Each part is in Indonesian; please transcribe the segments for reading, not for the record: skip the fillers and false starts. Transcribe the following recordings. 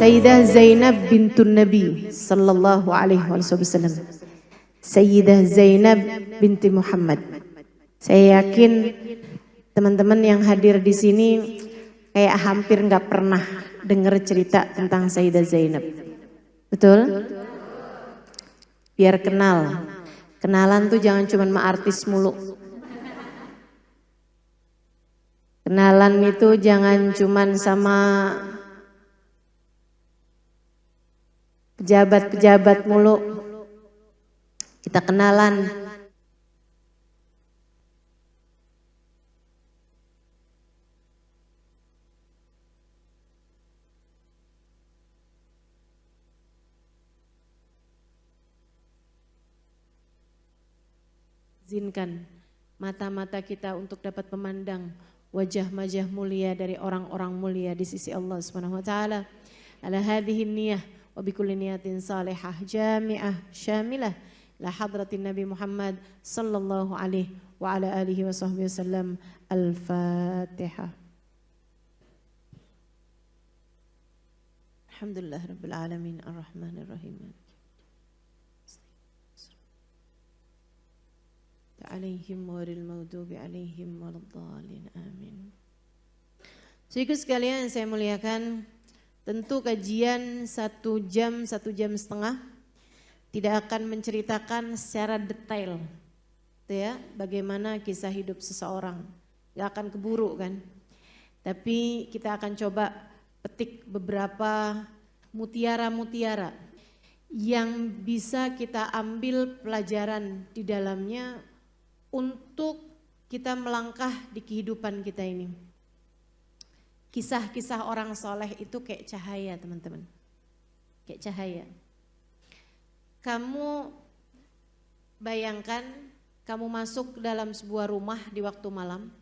Sayyidah Zainab bintun Nabi sallallahu alaihi wasallam. Sayyidah Zainab binti Muhammad. Saya yakin teman-teman yang hadir di sini kayak hampir nggak pernah dengar cerita tentang Sayyidah Zainab. Betul? Biar kenal. Kenalan tuh jangan cuma sama artis mulu. Kenalan itu jangan cuma sama pejabat-pejabat mulu. Kita kenalan. Izinkan mata-mata kita untuk dapat memandang wajah-wajah mulia dari orang-orang mulia di sisi Allah Subhanahu wa taala. Ala hadhihi niyyah wa bi kulli niyatin salihah jami'ah syamilah la hadratin Nabi Muhammad sallallahu alaihi wa ala alihi wa sahbihi wasallam. Al-Fatihah. Alhamdulillah rabbil alamin arrahmanir rahim. Alaihim waril maghdubi alaihim waladdallin amin. Saudaraku sekalian yang saya muliakan, tentu kajian 1 jam, 1 jam setengah tidak akan menceritakan secara detail ya, bagaimana kisah hidup seseorang. Gak akan keburu kan. Tapi kita akan coba petik beberapa mutiara-mutiara yang bisa kita ambil pelajaran di dalamnya untuk kita melangkah di kehidupan kita ini. Kisah-kisah orang soleh itu kayak cahaya teman-teman. Kayak cahaya. Kamu bayangkan kamu masuk ke dalam sebuah rumah di waktu malam.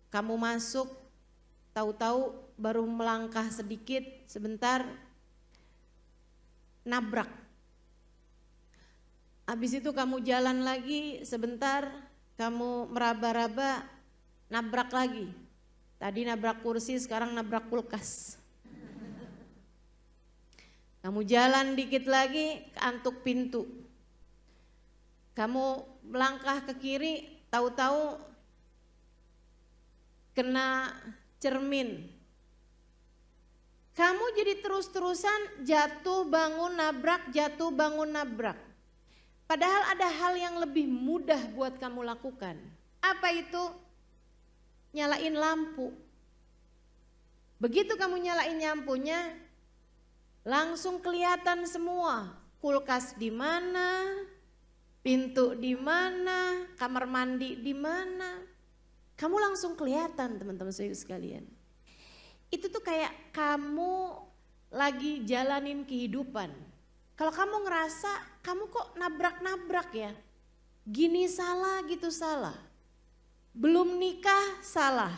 Kamu masuk, tahu-tahu baru melangkah sedikit, sebentar nabrak. Habis itu kamu jalan lagi sebentar, kamu meraba-raba, nabrak lagi. Tadi nabrak kursi, sekarang nabrak kulkas. Kamu jalan dikit lagi, keantuk pintu. Kamu melangkah ke kiri, tahu-tahu kena cermin. Kamu jadi terus-terusan jatuh bangun nabrak, jatuh bangun nabrak. Padahal ada hal yang lebih mudah buat kamu lakukan. Apa itu? Nyalain lampu. Begitu kamu nyalain lampunya, langsung kelihatan semua. Kulkas di mana, pintu di mana, kamar mandi di mana. Kamu langsung kelihatan teman-teman sekalian. Itu tuh kayak kamu lagi jalanin kehidupan. Kalau kamu ngerasa kamu kok nabrak-nabrak ya, gini salah gitu salah, belum nikah salah,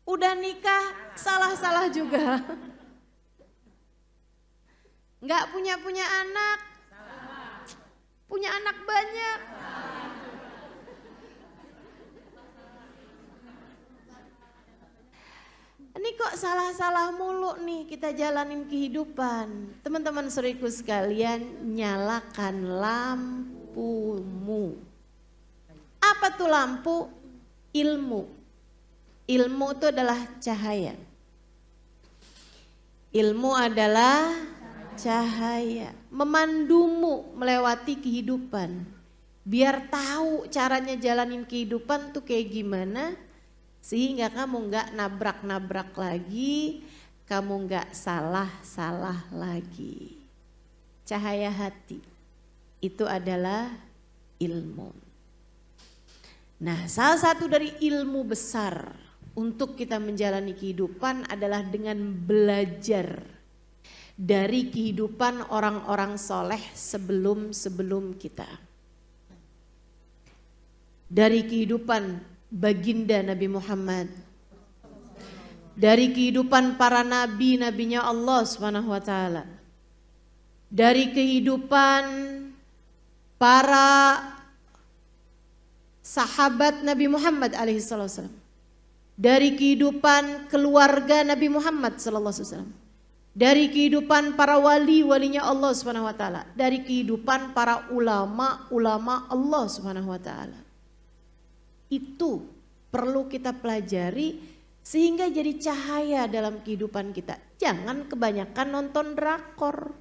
udah nikah salah-salah juga, nggak punya anak, punya anak banyak. Ini kok salah-salah mulu nih kita jalanin kehidupan. Teman-teman saudaraku sekalian, nyalakan lampumu. Apa tuh lampu? Ilmu. Ilmu itu adalah cahaya. Ilmu adalah cahaya. Memandumu melewati kehidupan. Biar tahu caranya jalanin kehidupan tuh kayak gimana. Sehingga kamu nggak nabrak-nabrak lagi, kamu nggak salah-salah lagi. Cahaya hati itu adalah ilmu. Nah, salah satu dari ilmu besar untuk kita menjalani kehidupan adalah dengan belajar dari kehidupan orang-orang soleh sebelum kita. Dari kehidupan baginda Nabi Muhammad, dari kehidupan para nabi-nabinya Allah Subhanahu wa taala, dari kehidupan para sahabat Nabi Muhammad alaihissalam, dari kehidupan keluarga Nabi Muhammad SAW, dari kehidupan para wali-walinya Allah Subhanahu wa taala, dari kehidupan para ulama-ulama Allah Subhanahu wa taala. Itu perlu kita pelajari sehingga jadi cahaya dalam kehidupan kita. Jangan kebanyakan nonton drakor.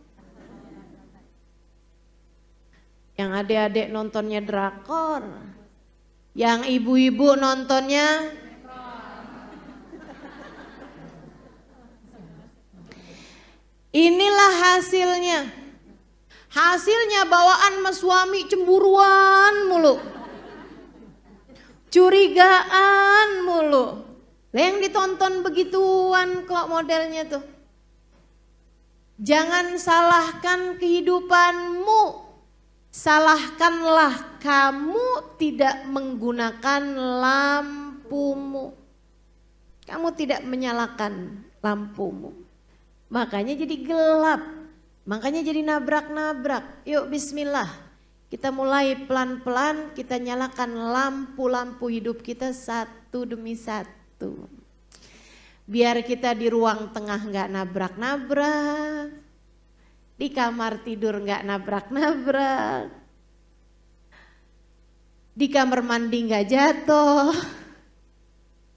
Yang adik-adik nontonnya drakor, yang ibu-ibu nontonnya inilah hasilnya. Hasilnya bawaan sama suami cemburuan mulu, curigaan mulu. Lah yang ditonton begituan kok modelnya tuh. Jangan salahkan kehidupanmu. Salahkanlah kamu tidak menggunakan lampumu. Kamu tidak menyalakan lampumu. Makanya jadi gelap. Makanya jadi nabrak-nabrak. Yuk bismillah. Kita mulai pelan-pelan kita nyalakan lampu-lampu hidup kita satu demi satu. Biar kita di ruang tengah gak nabrak-nabrak. Di kamar tidur gak nabrak-nabrak. Di kamar mandi gak jatuh.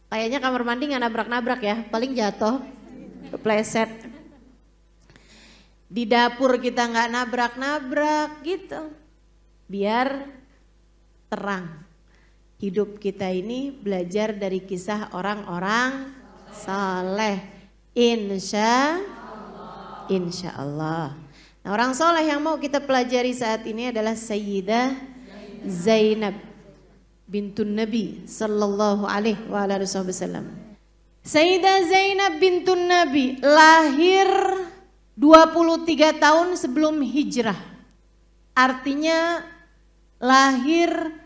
Kayaknya kamar mandi gak nabrak-nabrak ya, paling jatuh, kepleset. Di dapur kita gak nabrak-nabrak gitu. Biar terang. Hidup kita ini belajar dari kisah orang-orang saleh. Insya Allah. Nah, orang soleh yang mau kita pelajari saat ini adalah Sayyidah Zainab bintun Nabi sallallahu alaihi wasallam. Sayyidah Zainab bintun Nabi lahir 23 tahun sebelum hijrah. Artinya lahir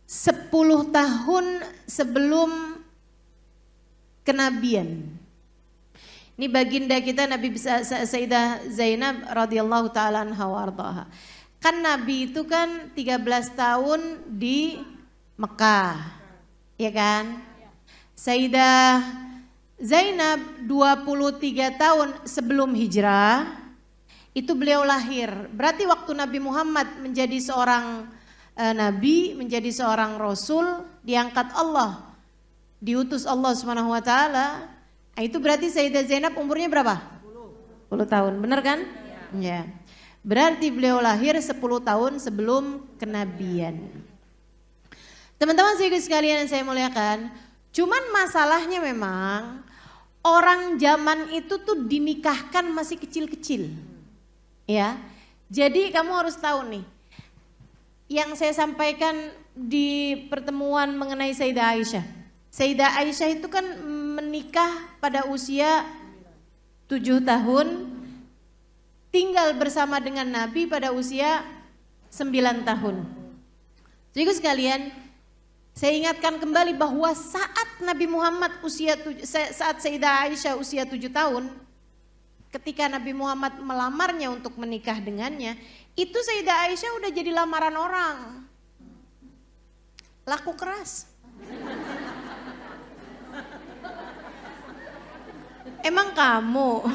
10 tahun sebelum kenabian. Ini baginda kita Nabi Sayyidah Zainab radhiyallahu taala anha wa ardhaha. Kan Nabi itu kan 13 tahun di Mekah. Ya kan? Sayyidah Zainab 23 tahun sebelum hijrah itu beliau lahir. Berarti waktu Nabi Muhammad menjadi seorang nabi, menjadi seorang rasul, diangkat Allah, diutus Allah Subhanahu wa taala. Nah, itu berarti Sayyidah Zainab umurnya berapa? 10 tahun, benar kan? Ya. Berarti beliau lahir 10 tahun sebelum kenabian. Teman-teman sekalian yang saya muliakan, cuman masalahnya memang orang zaman itu tuh dinikahkan masih kecil-kecil. Ya. Jadi kamu harus tahu nih, yang saya sampaikan di pertemuan mengenai Sayyidah Aisyah. Sayyidah Aisyah itu kan menikah pada usia 7 tahun, tinggal bersama dengan Nabi pada usia 9 tahun. Jadi sekalian, saya ingatkan kembali bahwa saat Nabi Muhammad saat Sayyidah Aisyah usia 7 tahun, ketika Nabi Muhammad melamarnya untuk menikah dengannya, itu Sayyidah Aisyah udah jadi lamaran orang. Laku keras. Emang kamu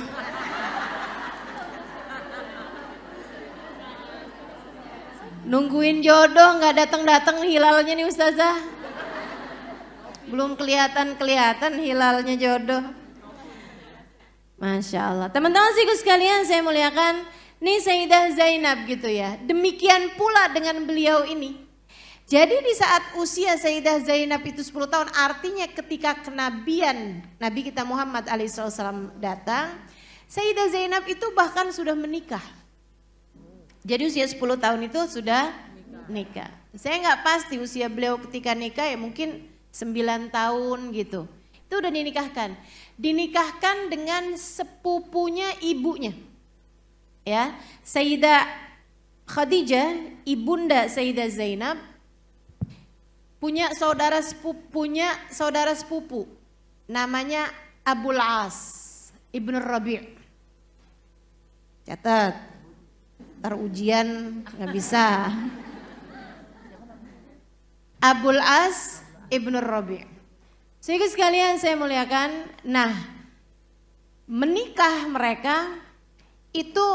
nungguin jodoh nggak datang-datang hilalnya nih Ustazah? Belum kelihatan hilalnya jodoh. Masya Allah. Teman-teman sekalian saya muliakan, nih Sayyidah Zainab gitu ya. Demikian pula dengan beliau ini. Jadi di saat usia Sayyidah Zainab itu 10 tahun, artinya ketika kenabian Nabi kita Muhammad alaihissalam datang, Sayyidah Zainab itu bahkan sudah menikah. Jadi usia 10 tahun itu sudah nikah. Saya nggak pasti usia beliau ketika nikah, ya mungkin 9 tahun gitu. Itu udah dinikahkan. Dinikahkan dengan sepupunya ibunya. Ya, Sayyidah Khadijah, ibunda Sayyidah Zainab, punya saudara sepupu namanya Abul As Ibnu Rabi'. Catat, ntar ujian nggak bisa. Abul As Ibnu Rabi', Saudara sekalian saya muliakan, nah menikah mereka itu,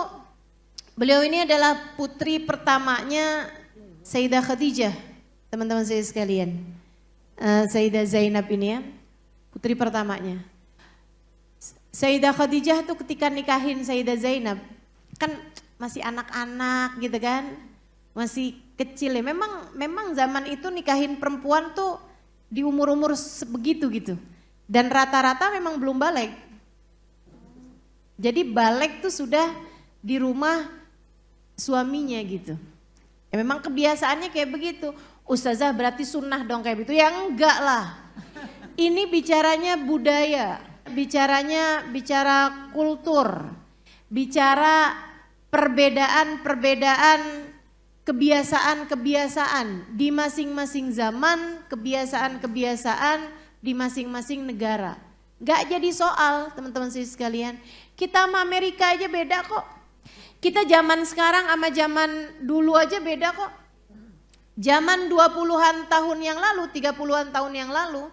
beliau ini adalah putri pertamanya Sayyidah Khadijah, teman-teman saya sekalian. Sayyidah Zainab ini ya, putri pertamanya. Sayyidah Khadijah tuh ketika nikahin Sayyidah Zainab, kan masih anak-anak gitu kan, masih kecil ya. Memang zaman itu nikahin perempuan tuh di umur-umur sebegitu gitu. Dan rata-rata memang belum balik. Jadi balik tuh sudah di rumah suaminya gitu. Ya memang kebiasaannya kayak begitu. Ustazah berarti sunnah dong kayak begitu. Ya enggak lah. Ini bicaranya budaya, bicara kultur, bicara perbedaan kebiasaan di masing-masing zaman, kebiasaan di masing-masing negara. Gak jadi soal teman-teman sekalian. Kita sama Amerika aja beda kok. Kita zaman sekarang sama zaman dulu aja beda kok. Zaman 20-an tahun yang lalu, 30-an tahun yang lalu,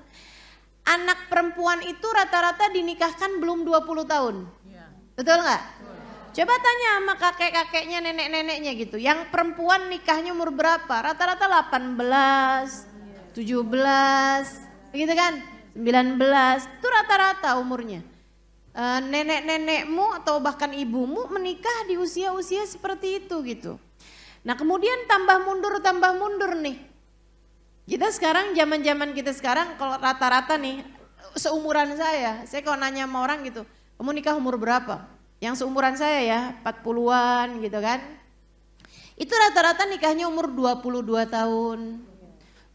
anak perempuan itu rata-rata dinikahkan belum 20 tahun. Betul nggak? Coba tanya sama kakek-kakeknya, nenek-neneknya gitu. Yang perempuan nikahnya umur berapa? Rata-rata 18, 17, begitu kan? 19, itu rata-rata umurnya. Nenek-nenekmu atau bahkan ibumu menikah di usia-usia seperti itu gitu. Nah kemudian tambah mundur nih. Kita sekarang, zaman-zaman kita sekarang kalau rata-rata nih, seumuran saya kalau nanya sama orang gitu, kamu nikah umur berapa? Yang seumuran saya ya, 40-an gitu kan. Itu rata-rata nikahnya umur 22 tahun,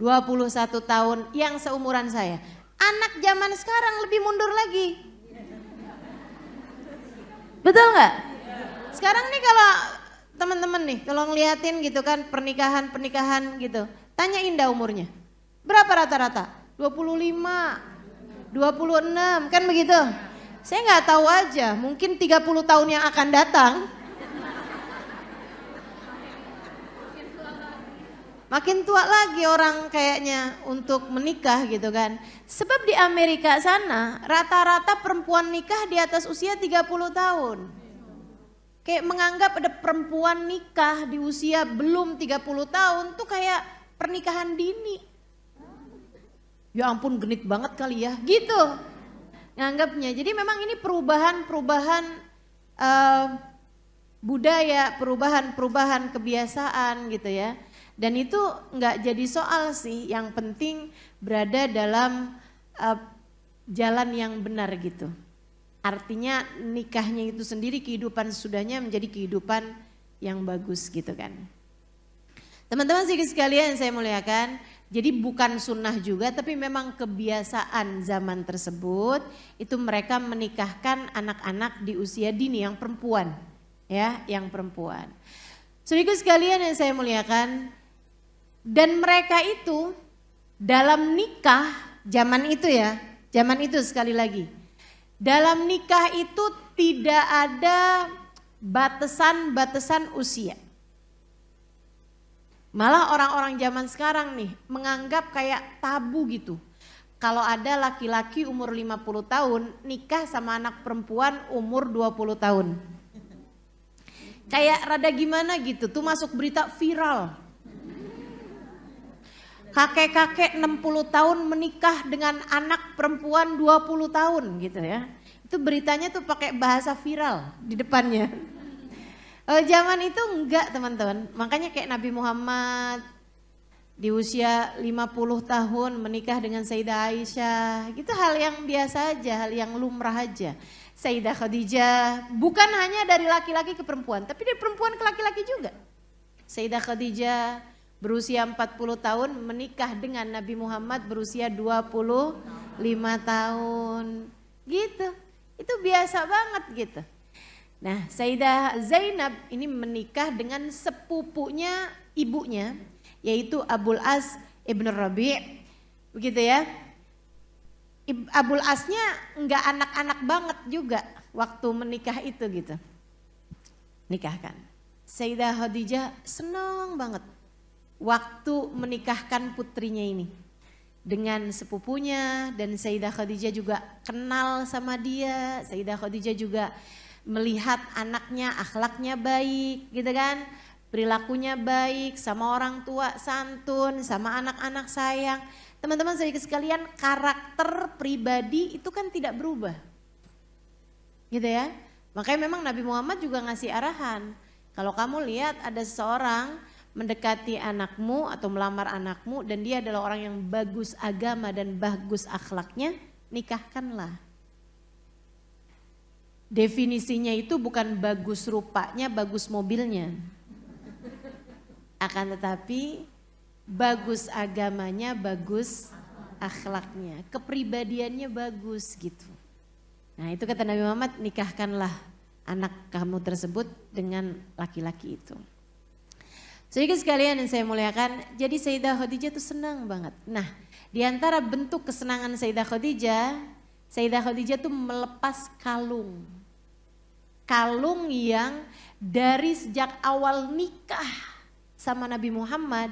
21 tahun, yang seumuran saya. Anak zaman sekarang lebih mundur lagi. Betul nggak? Sekarang nih kalau teman-teman nih, kalau ngeliatin gitu kan pernikahan gitu, tanyain dah umurnya. Berapa rata-rata? 25, 26, kan begitu? Saya nggak tahu aja, mungkin 30 tahun yang akan datang makin tua lagi orang kayaknya untuk menikah gitu kan. Sebab di Amerika sana rata-rata perempuan nikah di atas usia 30 tahun. Kayak menganggap ada perempuan nikah di usia belum 30 tahun tuh kayak pernikahan dini. Ya ampun genit banget kali ya, gitu nganggapnya. Jadi memang ini perubahan budaya, perubahan kebiasaan gitu ya. Dan itu nggak jadi soal sih, yang penting berada dalam jalan yang benar gitu. Artinya nikahnya itu sendiri, kehidupan sesudahnya menjadi kehidupan yang bagus gitu kan. Teman-teman sekalian yang saya muliakan, jadi bukan sunnah juga, tapi memang kebiasaan zaman tersebut itu mereka menikahkan anak-anak di usia dini yang perempuan, ya, yang perempuan. Saudaraku sekalian yang saya muliakan, dan mereka itu dalam nikah zaman itu ya, zaman itu sekali lagi, dalam nikah itu tidak ada batasan usia. Malah orang-orang zaman sekarang nih menganggap kayak tabu gitu. Kalau ada laki-laki umur 50 tahun nikah sama anak perempuan umur 20 tahun. Kayak rada gimana gitu, tuh masuk berita viral. Kakek-kakek 60 tahun menikah dengan anak perempuan 20 tahun gitu ya. Itu beritanya tuh pakai bahasa viral di depannya. Zaman itu enggak teman-teman, makanya kayak Nabi Muhammad di usia 50 tahun menikah dengan Sayyidah Aisyah, gitu hal yang biasa aja, hal yang lumrah aja. Sayyidah Khadijah bukan hanya dari laki-laki ke perempuan, tapi dari perempuan ke laki-laki juga. Sayyidah Khadijah berusia 40 tahun menikah dengan Nabi Muhammad berusia 25 tahun, gitu. Itu biasa banget gitu. Nah, Sayyidah Zainab ini menikah dengan sepupunya ibunya, yaitu Abul As Ibn Rabi', begitu ya. Abul Asnya enggak anak-anak banget juga waktu menikah itu gitu. Nikahkan. Sayyidah Khadijah senang banget waktu menikahkan putrinya ini. dengan sepupunya dan Sayyidah Khadijah juga kenal sama dia. Sayyidah Khadijah juga melihat anaknya akhlaknya baik gitu kan. Perilakunya baik, sama orang tua santun, sama anak-anak sayang. Teman-teman saya sekalian, karakter pribadi itu kan tidak berubah. Gitu ya. Makanya memang Nabi Muhammad juga ngasih arahan. Kalau kamu lihat ada seseorang mendekati anakmu atau melamar anakmu dan dia adalah orang yang bagus agama dan bagus akhlaknya, nikahkanlah. Definisinya itu bukan bagus rupanya, bagus mobilnya. Akan tetapi bagus agamanya, bagus akhlaknya, kepribadiannya bagus gitu. Nah itu kata Nabi Muhammad, nikahkanlah anak kamu tersebut dengan laki-laki itu. Sedikit sekalian yang saya muliakan, jadi Sayyidah Khadijah itu senang banget. Nah, di antara bentuk kesenangan Sayyidah Khadijah itu melepas kalung. Kalung yang dari sejak awal nikah sama Nabi Muhammad,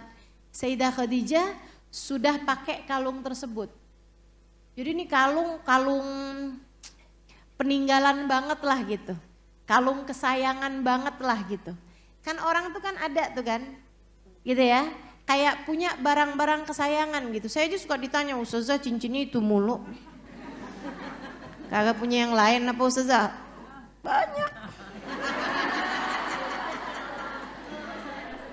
Sayyidah Khadijah sudah pakai kalung tersebut. Jadi ini kalung peninggalan banget lah gitu. Kalung kesayangan banget lah gitu. Kan orang tuh kan ada tuh kan, gitu ya. Kayak punya barang-barang kesayangan gitu. Saya aja suka ditanya, Ustazah cincinnya itu mulu. Kagak punya yang lain apa Ustazah? Banyak.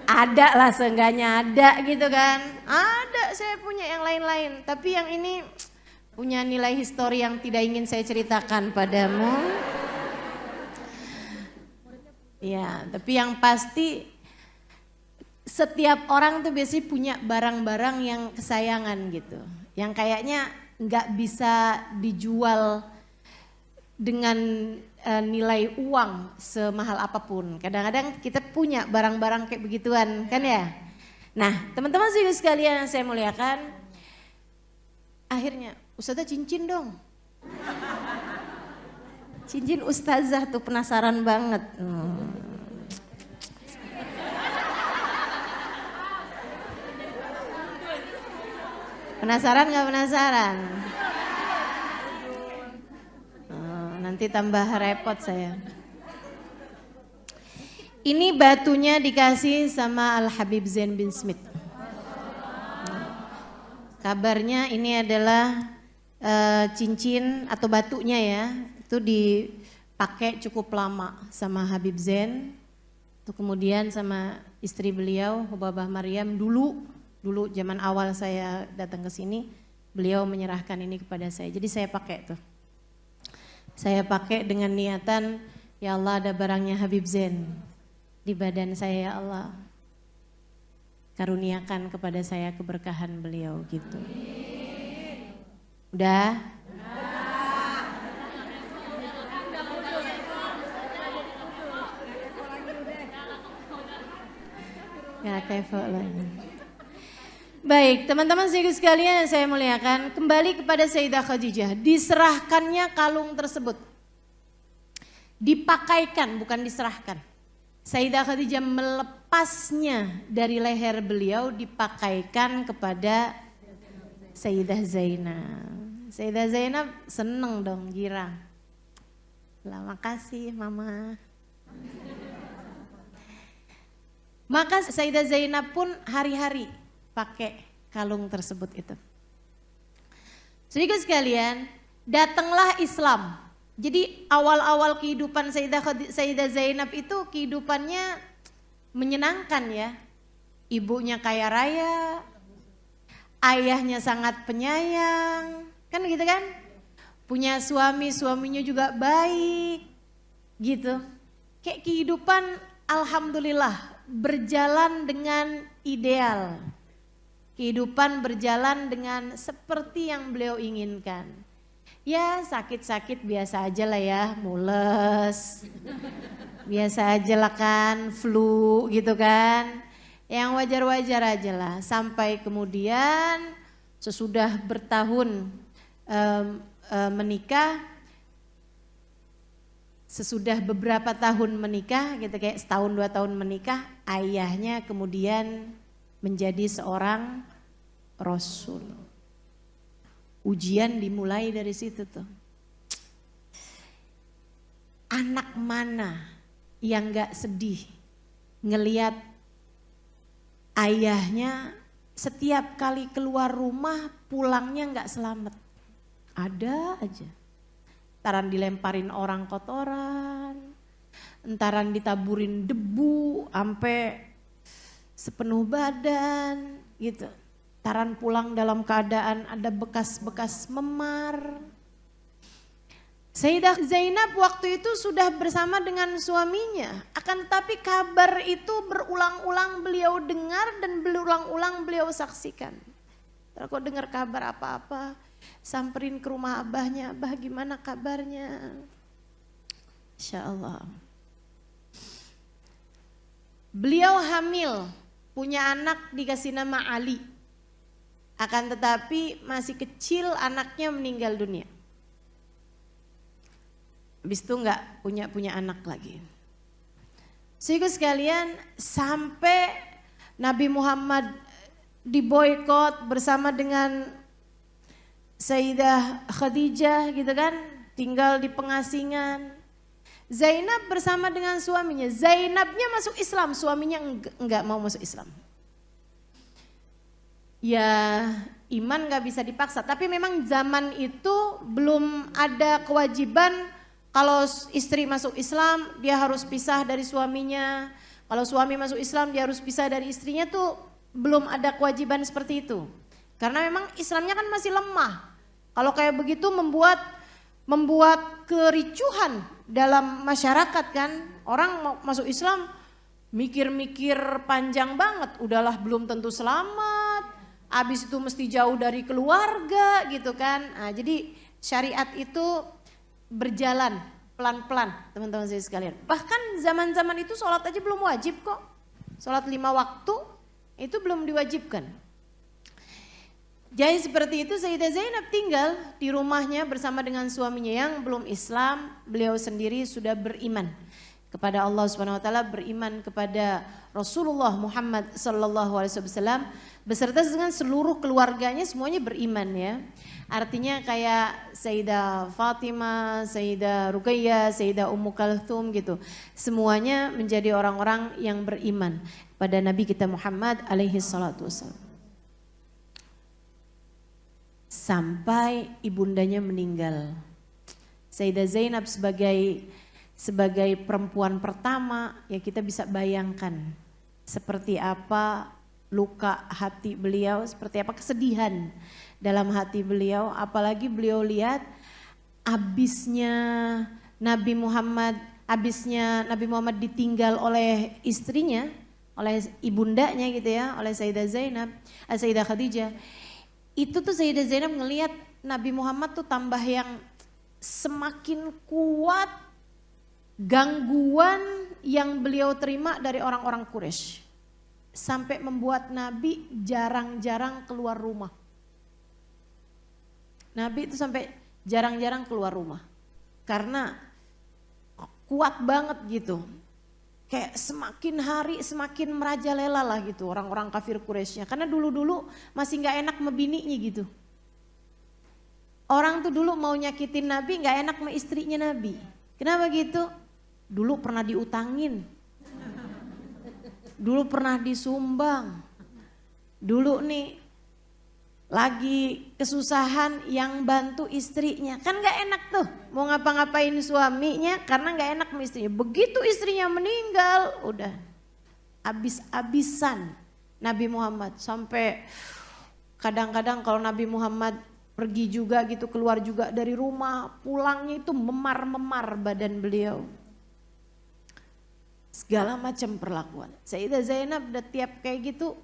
Ada lah seenggaknya ada gitu kan. Ada saya punya yang lain-lain. Tapi yang ini punya nilai histori yang tidak ingin saya ceritakan padamu. Ya, tapi yang pasti setiap orang tuh biasanya punya barang-barang yang kesayangan gitu. Yang kayaknya nggak bisa dijual dengan nilai uang semahal apapun. Kadang-kadang kita punya barang-barang kayak begituan kan ya. Nah teman-teman sekalian yang saya muliakan. Akhirnya Ustazah cincin dong. Cincin Ustazah tuh penasaran banget. Penasaran gak penasaran? Nanti tambah repot saya. Ini batunya dikasih sama Al-Habib Zain bin Smith. Kabarnya ini adalah cincin atau batunya ya. Itu dipakai cukup lama sama Habib Zain. Itu kemudian sama istri beliau Hubabah Maryam dulu zaman awal saya datang ke sini, beliau menyerahkan ini kepada saya. Jadi saya pakai tuh. Saya pakai dengan niatan, ya Allah ada barangnya Habib Zain di badan saya ya Allah. Karuniakan kepada saya keberkahan beliau gitu. Udah? Ya kefo lagi. Baik, teman-teman sekalian yang saya muliakan, kembali kepada Sayyidah Khadijah. Diserahkannya kalung tersebut. Dipakaikan, bukan diserahkan. Sayyidah Khadijah melepasnya dari leher beliau, dipakaikan kepada Sayyidah Zainab. Sayyidah Zainab seneng dong, girang. Lah makasih mama. Maka Sayyidah Zainab pun hari-hari pakai kalung tersebut itu. Sedikit sekalian, datanglah Islam. Jadi awal-awal kehidupan Sayyidah Zainab itu kehidupannya menyenangkan ya. Ibunya kaya raya, ayahnya sangat penyayang, kan gitu kan? Punya suami, suaminya juga baik, gitu. Kayak kehidupan alhamdulillah berjalan dengan ideal. Kehidupan berjalan dengan seperti yang beliau inginkan. Ya sakit-sakit biasa aja lah ya, mules. Biasa aja lah kan, flu gitu kan. Yang wajar-wajar aja lah. Sampai kemudian sesudah bertahun menikah, sesudah beberapa tahun menikah gitu, kayak setahun 2 tahun menikah, ayahnya kemudian menjadi seorang rasul. Ujian dimulai dari situ tuh. Anak mana yang gak sedih ngeliat ayahnya setiap kali keluar rumah pulangnya gak selamat? Ada aja. Entaran dilemparin orang kotoran, entaran ditaburin debu sampai sepenuh badan gitu. Entaran pulang dalam keadaan ada bekas-bekas memar. Sayyidah Zainab waktu itu sudah bersama dengan suaminya, akan tetapi kabar itu berulang-ulang beliau dengar dan berulang-ulang beliau saksikan. Kalau dengar kabar apa-apa, samperin ke rumah abahnya, abah gimana kabarnya? Insya Allah. Beliau hamil, punya anak dikasih nama Ali. Akan tetapi masih kecil anaknya meninggal dunia. Habis itu enggak punya anak lagi. Sehingga sekalian sampai Nabi Muhammad diboikot bersama dengan Sayyidah Khadijah gitu kan, tinggal di pengasingan. Zainab bersama dengan suaminya. Zainabnya masuk Islam, suaminya enggak mau masuk Islam. Ya iman enggak bisa dipaksa, tapi memang zaman itu belum ada kewajiban kalau istri masuk Islam dia harus pisah dari suaminya. Kalau suami masuk Islam dia harus pisah dari istrinya, tuh belum ada kewajiban seperti itu. Karena memang Islamnya kan masih lemah. Kalau kayak begitu membuat kericuhan dalam masyarakat kan. Orang mau masuk Islam mikir-mikir panjang banget, udahlah belum tentu selamat. Habis itu mesti jauh dari keluarga gitu kan. Nah, jadi syariat itu berjalan pelan-pelan teman-teman saya sekalian. Bahkan zaman-zaman itu sholat aja belum wajib kok. Sholat 5 waktu itu belum diwajibkan. Jadi seperti itu Sayyidah Zainab tinggal di rumahnya bersama dengan suaminya yang belum Islam. Beliau sendiri sudah beriman kepada Allah Subhanahu wa taala, beriman kepada Rasulullah Muhammad sallallahu alaihi wasallam beserta dengan seluruh keluarganya, semuanya beriman ya. Artinya kayak Sayyidah Fatimah, Sayyidah Ruqayyah, Sayyidah Ummu Kalthum gitu. Semuanya menjadi orang-orang yang beriman pada Nabi kita Muhammad alaihi salatu wasallam. Sampai ibundanya meninggal. Sayyidah Zainab sebagai perempuan pertama, ya kita bisa bayangkan seperti apa luka hati beliau, seperti apa kesedihan dalam hati beliau. Apalagi beliau lihat habisnya Nabi Muhammad ditinggal oleh istrinya, oleh ibundanya gitu ya, oleh Sayyidah Khadijah. Itu tuh Sayyidah Zainab ngelihat Nabi Muhammad tuh tambah yang semakin kuat gangguan yang beliau terima dari orang-orang Quraisy. Sampai membuat Nabi jarang-jarang keluar rumah. Nabi itu sampai jarang-jarang keluar rumah. Karena kuat banget gitu. Kayak semakin hari semakin merajalela lah gitu orang-orang kafir Quraisynya. Karena dulu-dulu masih gak enak sama bininya gitu. Orang tuh dulu mau nyakitin Nabi gak enak sama istrinya Nabi. Kenapa gitu? Dulu pernah diutangin. Dulu pernah disumbang. Dulu nih lagi kesusahan yang bantu istrinya. Kan gak enak tuh mau ngapa-ngapain suaminya karena gak enak sama istrinya. Begitu istrinya meninggal udah habis-habisan Nabi Muhammad. Sampai kadang-kadang kalau Nabi Muhammad pergi juga gitu, keluar juga dari rumah, pulangnya itu memar-memar badan beliau. Segala macam perlakuan. Sayyidah Zainab udah tiap kayak gitu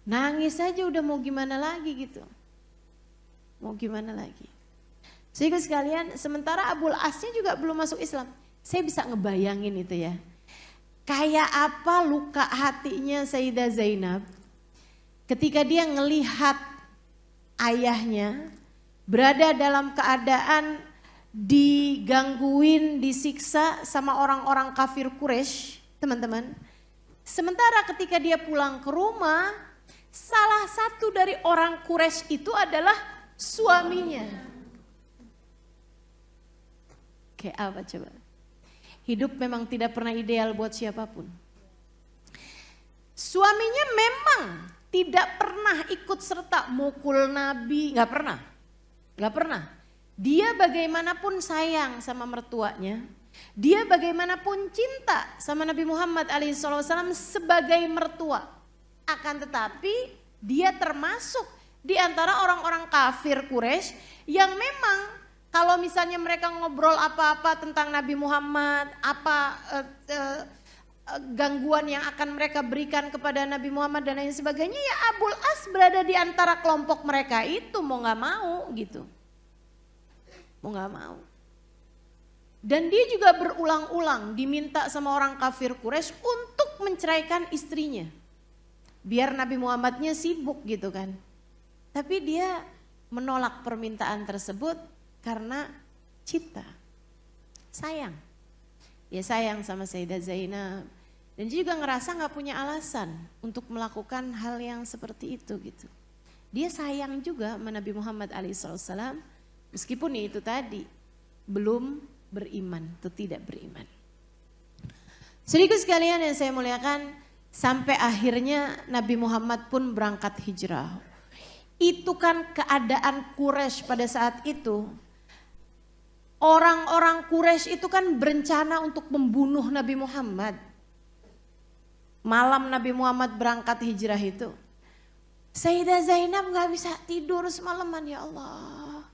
nangis aja, udah mau gimana lagi gitu. Mau gimana lagi. Sehingga sekalian sementara Abul Asnya juga belum masuk Islam. Saya bisa ngebayangin itu ya. Kayak apa luka hatinya Sayyidah Zainab ketika dia ngelihat ayahnya berada dalam keadaan digangguin, disiksa sama orang-orang kafir Quraisy, teman-teman. Sementara ketika dia pulang ke rumah, salah satu dari orang Quraisy itu adalah suaminya. Kayak apa coba? Hidup memang tidak pernah ideal buat siapapun. Suaminya memang tidak pernah ikut serta mukul Nabi, nggak pernah. Dia bagaimanapun sayang sama mertuanya, dia bagaimanapun cinta sama Nabi Muhammad SAW sebagai mertua. Akan tetapi dia termasuk di antara orang-orang kafir Quraisy yang memang kalau misalnya mereka ngobrol apa-apa tentang Nabi Muhammad, gangguan yang akan mereka berikan kepada Nabi Muhammad dan lain sebagainya, ya Abul As berada di antara kelompok mereka itu, mau gak mau gitu. Mau gak mau. Dan dia juga berulang-ulang diminta sama orang kafir Quraisy untuk menceraikan istrinya. Biar Nabi Muhammadnya sibuk gitu kan. Tapi dia menolak permintaan tersebut karena cinta, sayang. Ya sayang sama Sayyidah Zainab. Dan dia juga ngerasa gak punya alasan untuk melakukan hal yang seperti itu gitu. Dia sayang juga sama Nabi Muhammad SAW meskipun itu tadi belum beriman atau tidak beriman. Sedikit sekalian yang saya muliakan, sampai akhirnya Nabi Muhammad pun berangkat hijrah. Itu kan keadaan Quraisy pada saat itu. Orang-orang Quraisy itu kan berencana untuk membunuh Nabi Muhammad. Malam Nabi Muhammad berangkat hijrah itu, Sayyidah Zainab gak bisa tidur semalaman, ya Allah.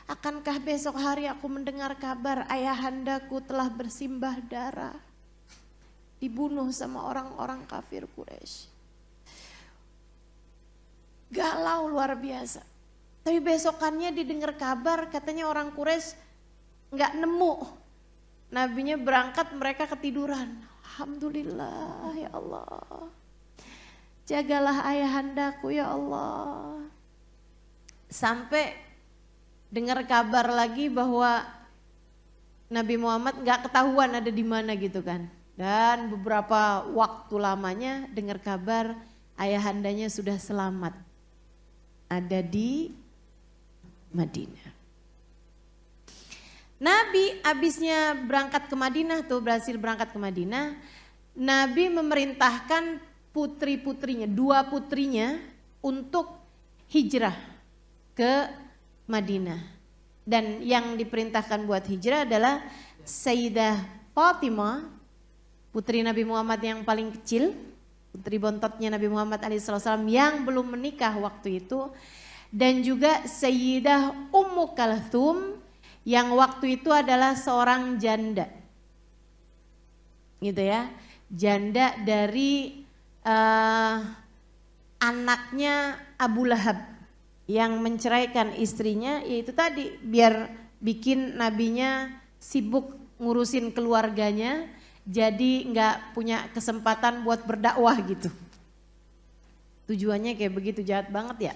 Akankah besok hari aku mendengar kabar ayahandaku telah bersimbah darah, dibunuh sama orang-orang kafir Quraisy. Galau luar biasa. Tapi besokannya didengar kabar katanya orang Quraisy gak nemu nabinya berangkat, mereka ketiduran. Alhamdulillah ya Allah. Jagalah ayahandaku ya Allah. Sampai dengar kabar lagi bahwa Nabi Muhammad gak ketahuan ada di mana gitu kan. Dan beberapa waktu lamanya dengar kabar ayahandanya sudah selamat. Ada di Madinah. Nabi abisnya berangkat ke Madinah tuh, berhasil berangkat ke Madinah. Nabi memerintahkan putri-putrinya, 2 putrinya untuk hijrah ke Madinah. Dan yang diperintahkan buat hijrah adalah Sayyidah Fatimah, putri Nabi Muhammad yang paling kecil, putri bontotnya Nabi Muhammad SAW yang belum menikah waktu itu. Dan juga Sayyidah Ummu Kalthum yang waktu itu adalah seorang janda. Gitu ya, janda dari anaknya Abu Lahab yang menceraikan istrinya, yaitu tadi biar bikin nabinya sibuk ngurusin keluarganya, jadi nggak punya kesempatan buat berdakwah gitu. Tujuannya kayak begitu, jahat banget ya.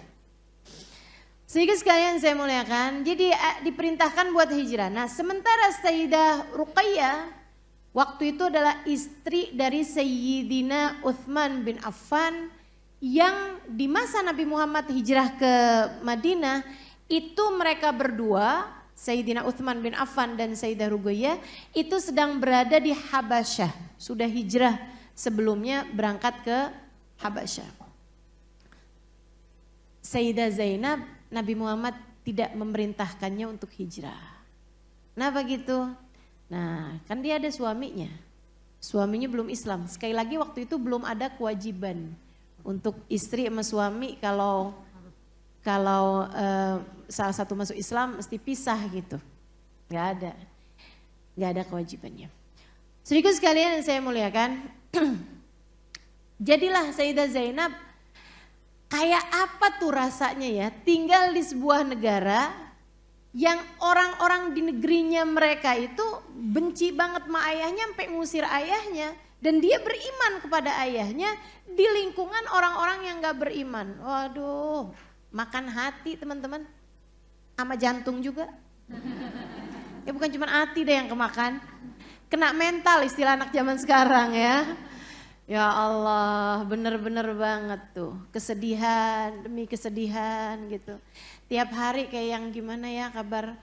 Sehingga sekalian saya muliakan, jadi diperintahkan buat hijrah. Nah sementara Sayyidah Ruqayyah waktu itu adalah istri dari Sayyidina Uthman bin Affan yang di masa Nabi Muhammad hijrah ke Madinah itu mereka berdua, Sayyidina Uthman bin Affan dan Sayyidah Ruqayyah itu sedang berada di Habasyah. Sudah hijrah sebelumnya berangkat ke Habasyah. Sayyidah Zainab, Nabi Muhammad tidak memerintahkannya untuk hijrah. Nah begitu. Nah kan dia ada suaminya. Suaminya belum Islam. Sekali lagi waktu itu belum ada kewajiban untuk istri sama suami kalau salah satu masuk Islam mesti pisah gitu. Gak ada kewajibannya. Sedikit sekalian yang saya muliakan. Jadilah Sayyidah Zainab kayak apa tuh rasanya ya tinggal di sebuah negara yang orang-orang di negerinya mereka itu benci banget sama ayahnya sampai ngusir ayahnya. Dan dia beriman kepada ayahnya di lingkungan orang-orang yang gak beriman. Waduh, makan hati teman-teman, sama jantung juga. Ya bukan cuma hati deh yang kemakan, kena mental istilah anak zaman sekarang ya. Ya Allah, bener-bener banget tuh. Kesedihan demi kesedihan gitu. Tiap hari kayak yang gimana ya kabar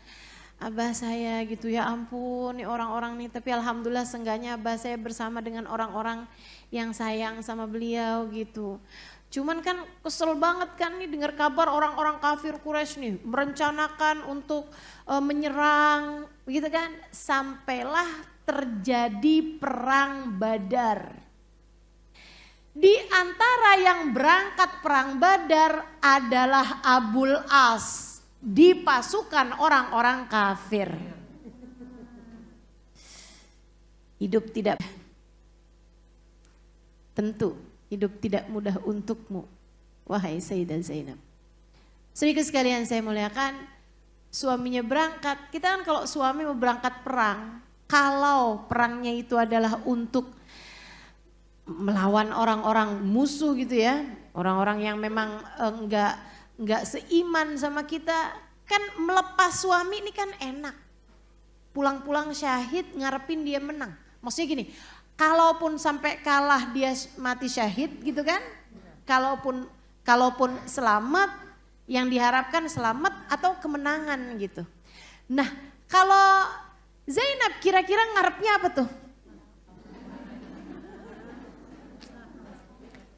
abah saya gitu, ya ampun nih orang-orang nih. Tapi alhamdulillah seenggaknya abah saya bersama dengan orang-orang yang sayang sama beliau gitu. Cuman kan kesel banget kan nih dengar kabar orang-orang kafir Quraisy nih merencanakan untuk menyerang gitu kan. Sampailah terjadi perang Badar. Di antara yang berangkat perang Badar adalah Abul As di pasukan orang-orang kafir. Hidup tidak tentu, hidup tidak mudah untukmu, wahai Sayyidah Zainab. Saudara sekalian saya muliakan, suaminya berangkat. Kita kan kalau suami mau berangkat perang, kalau perangnya itu adalah untuk melawan orang-orang musuh gitu ya, orang-orang yang memang enggak seiman sama kita, kan melepas suami ini kan enak. Pulang-pulang syahid ngarepin dia menang. Maksudnya gini, kalaupun sampai kalah dia mati syahid gitu kan, kalaupun selamat, yang diharapkan selamat atau kemenangan gitu. Nah kalau Zainab kira-kira ngarepnya apa tuh?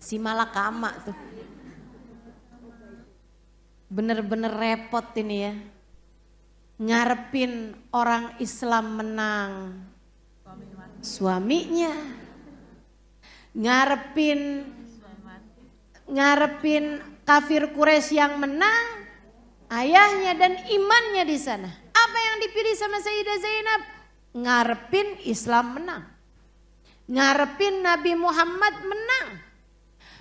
Si malakama tuh. Bener-bener repot ini ya. Ngarepin orang Islam menang. Suaminya. Ngarepin kafir Quraisy yang menang. Ayahnya dan imannya di sana. Apa yang dipilih sama Sayyidah Zainab? Ngarepin Islam menang. Ngarepin Nabi Muhammad menang.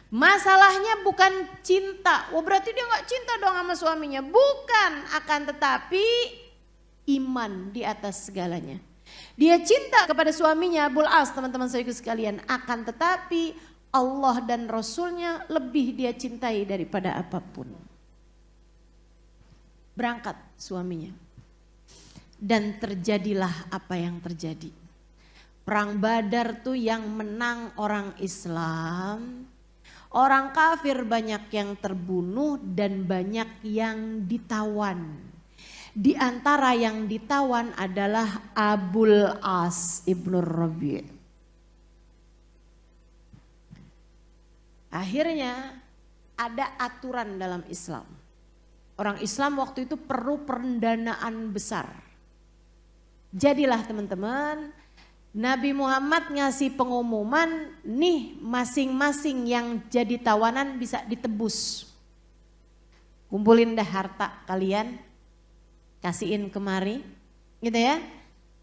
Masalahnya bukan cinta, berarti dia gak cinta dong sama suaminya. Bukan, akan tetapi iman di atas segalanya. Dia cinta kepada suaminya Abul As, teman-teman saya sekalian. Akan tetapi Allah dan Rasulnya lebih dia cintai daripada apapun. Berangkat suaminya. Dan terjadilah apa yang terjadi. Perang Badar tuh yang menang orang Islam. Orang kafir banyak yang terbunuh dan banyak yang ditawan. Di antara yang ditawan adalah Abul As ibnu Rabi'. Akhirnya ada aturan dalam Islam. Orang Islam waktu itu perlu pendanaan besar. Jadilah teman-teman, Nabi Muhammad ngasih pengumuman, nih masing-masing yang jadi tawanan bisa ditebus. Kumpulin dah harta kalian, kasihin kemari, gitu ya.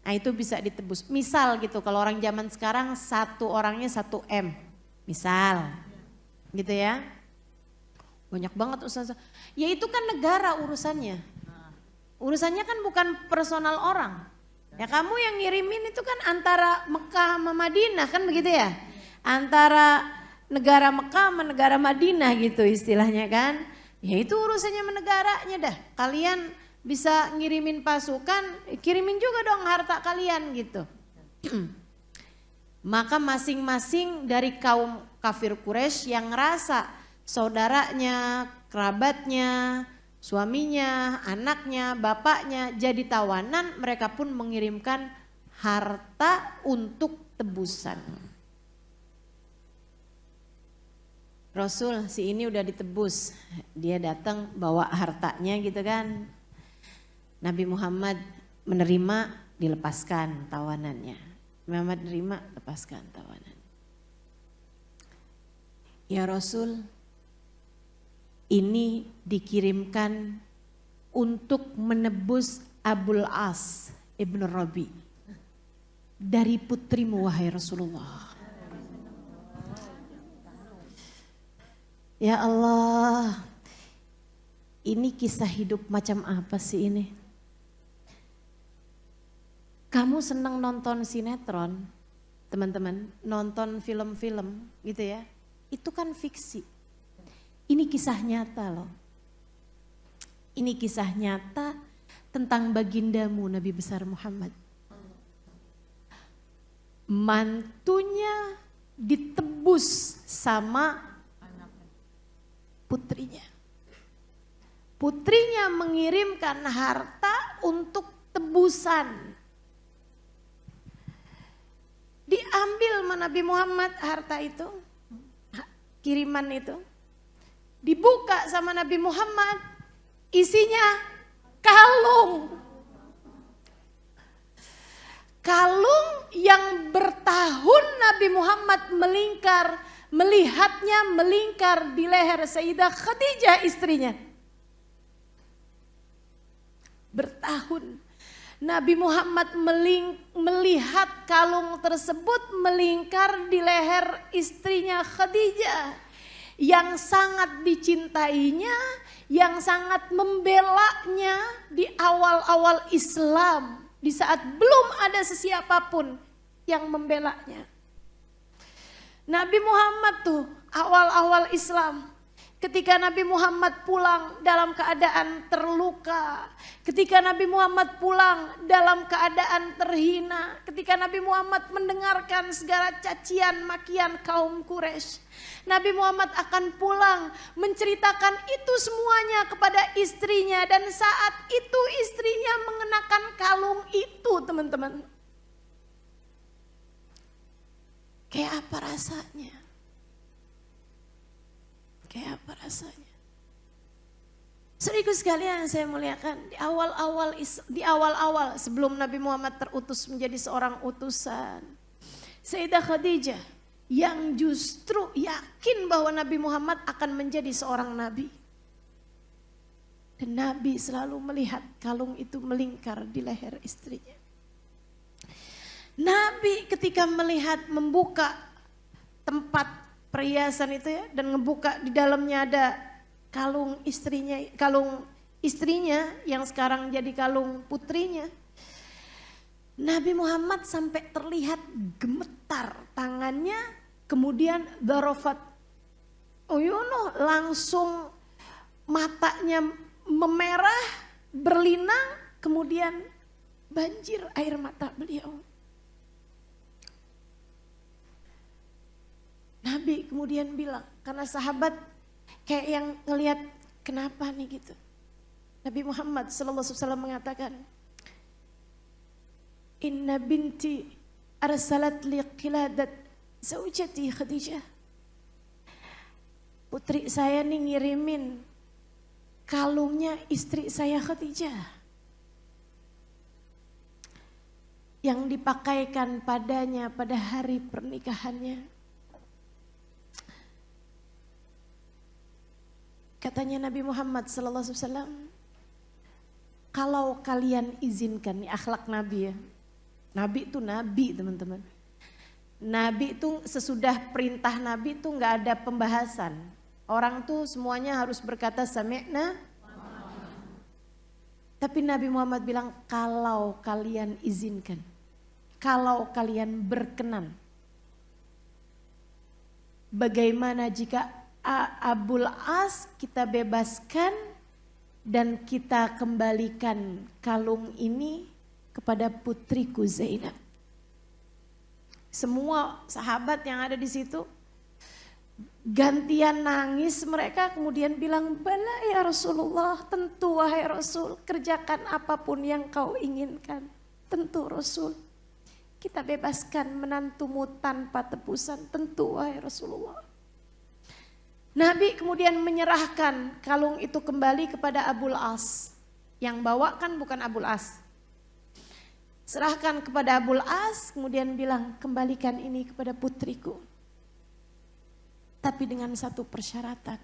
Nah itu bisa ditebus. Misal gitu, kalau orang zaman sekarang satu orangnya 1 M, misal, gitu ya. Banyak banget Ustaz. Ya itu kan negara urusannya. Urusannya kan bukan personal orang. Ya kamu yang ngirimin itu kan antara Mekah sama Madinah kan begitu ya. Antara negara Mekah sama negara Madinah gitu istilahnya kan. Ya itu urusannya sama negaranya dah. Kalian bisa ngirimin pasukan, kirimin juga dong harta kalian gitu. Maka masing-masing dari kaum kafir Quraisy yang ngerasa saudaranya, kerabatnya, suaminya, anaknya, bapaknya jadi tawanan, mereka pun mengirimkan harta untuk tebusan. Rasul si ini udah ditebus, dia datang bawa hartanya gitu kan. Nabi Muhammad menerima, dilepaskan tawanannya. Muhammad menerima, lepaskan tawanan. Ya Rasul, ini dikirimkan untuk menebus Abul As ibnu Rabi dari putrimu wahai Rasulullah. Ya Allah, ini kisah hidup macam apa sih ini? Kamu senang nonton sinetron, teman-teman, nonton film-film gitu ya, itu kan fiksi. Ini kisah nyata loh. Ini kisah nyata tentang bagindamu Nabi besar Muhammad. Mantunya ditebus ditebus sama putrinya. Putrinya mengirimkan harta untuk tebusan. Diambil sama Nabi Muhammad harta itu, kiriman itu. Dibuka sama Nabi Muhammad, isinya kalung. Kalung yang bertahun Nabi Muhammad melihatnya melingkar di leher Sayyidah Khadijah istrinya. Bertahun Nabi Muhammad melihat kalung tersebut melingkar di leher istrinya Khadijah yang sangat dicintainya, yang sangat membelanya di awal-awal Islam. Di saat belum ada sesiapapun yang membelanya. Nabi Muhammad tuh awal-awal Islam. Ketika Nabi Muhammad pulang dalam keadaan terluka. Ketika Nabi Muhammad pulang dalam keadaan terhina. Ketika Nabi Muhammad mendengarkan segala cacian makian kaum Quraisy. Nabi Muhammad akan pulang menceritakan itu semuanya kepada istrinya. Dan saat itu istrinya mengenakan kalung itu, teman-teman. Kayak apa rasanya? Kayak apa rasanya? Saudaraku sekalian saya muliakan, di awal-awal sebelum Nabi Muhammad terutus menjadi seorang utusan, Sayyidah Khadijah yang justru yakin bahwa Nabi Muhammad akan menjadi seorang nabi. Dan Nabi selalu melihat kalung itu melingkar di leher istrinya. Nabi ketika melihat membuka tempat perhiasan itu ya, dan ngebuka di dalamnya ada kalung istrinya yang sekarang jadi kalung putrinya. Nabi Muhammad sampai terlihat gemetar tangannya, kemudian darafat uyunuh, langsung matanya memerah, berlinang, kemudian banjir air mata beliau. Nabi kemudian bilang, karena sahabat kayak yang ngelihat kenapa nih gitu. Nabi Muhammad SAW mengatakan, Inna binti arsalat li qiladat zaujati Khadijah. Putri saya nih ngirimin kalungnya istri saya Khadijah. Yang dipakaikan padanya pada hari pernikahannya. Katanya Nabi Muhammad SAW, kalau kalian izinkan, nih akhlak Nabi ya. Nabi itu Nabi teman-teman. Nabi itu sesudah perintah Nabi itu gak ada pembahasan. Orang tuh semuanya harus berkata sami'na. Tapi Nabi Muhammad bilang kalau kalian izinkan, kalau kalian berkenan. Bagaimana jika Abul As kita bebaskan dan kita kembalikan kalung ini kepada putriku Zainab. Semua sahabat yang ada di situ gantian nangis, mereka kemudian bilang, "Bala ya Rasulullah, tentu wahai Rasul, kerjakan apapun yang kau inginkan. Tentu Rasul, kita bebaskan menantumu tanpa tebusan, tentu wahai Rasulullah." Nabi kemudian menyerahkan kalung itu kembali kepada Abul As. Yang bawa kan bukan Abul As. Serahkan kepada Abul As, kemudian bilang, kembalikan ini kepada putriku. Tapi dengan satu persyaratan.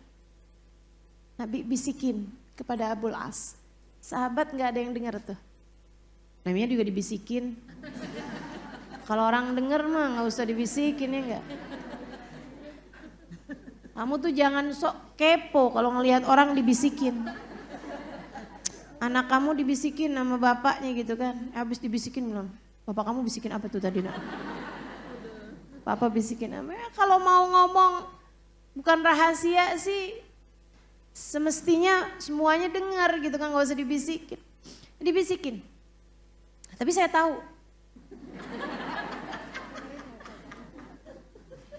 Nabi bisikin kepada Abul As. Sahabat gak ada yang dengar tuh. Namanya juga dibisikin. Kalau orang denger mah gak usah dibisikin ya enggak. Kamu tuh jangan sok kepo kalau ngelihat orang dibisikin. Anak kamu dibisikin sama bapaknya gitu kan. Habis dibisikin bilang, bapak kamu bisikin apa tuh tadi nak? Papa bisikin apa? Ya, kalau mau ngomong bukan rahasia sih semestinya semuanya dengar gitu kan, gak usah dibisikin. Dibisikin. Tapi saya tahu.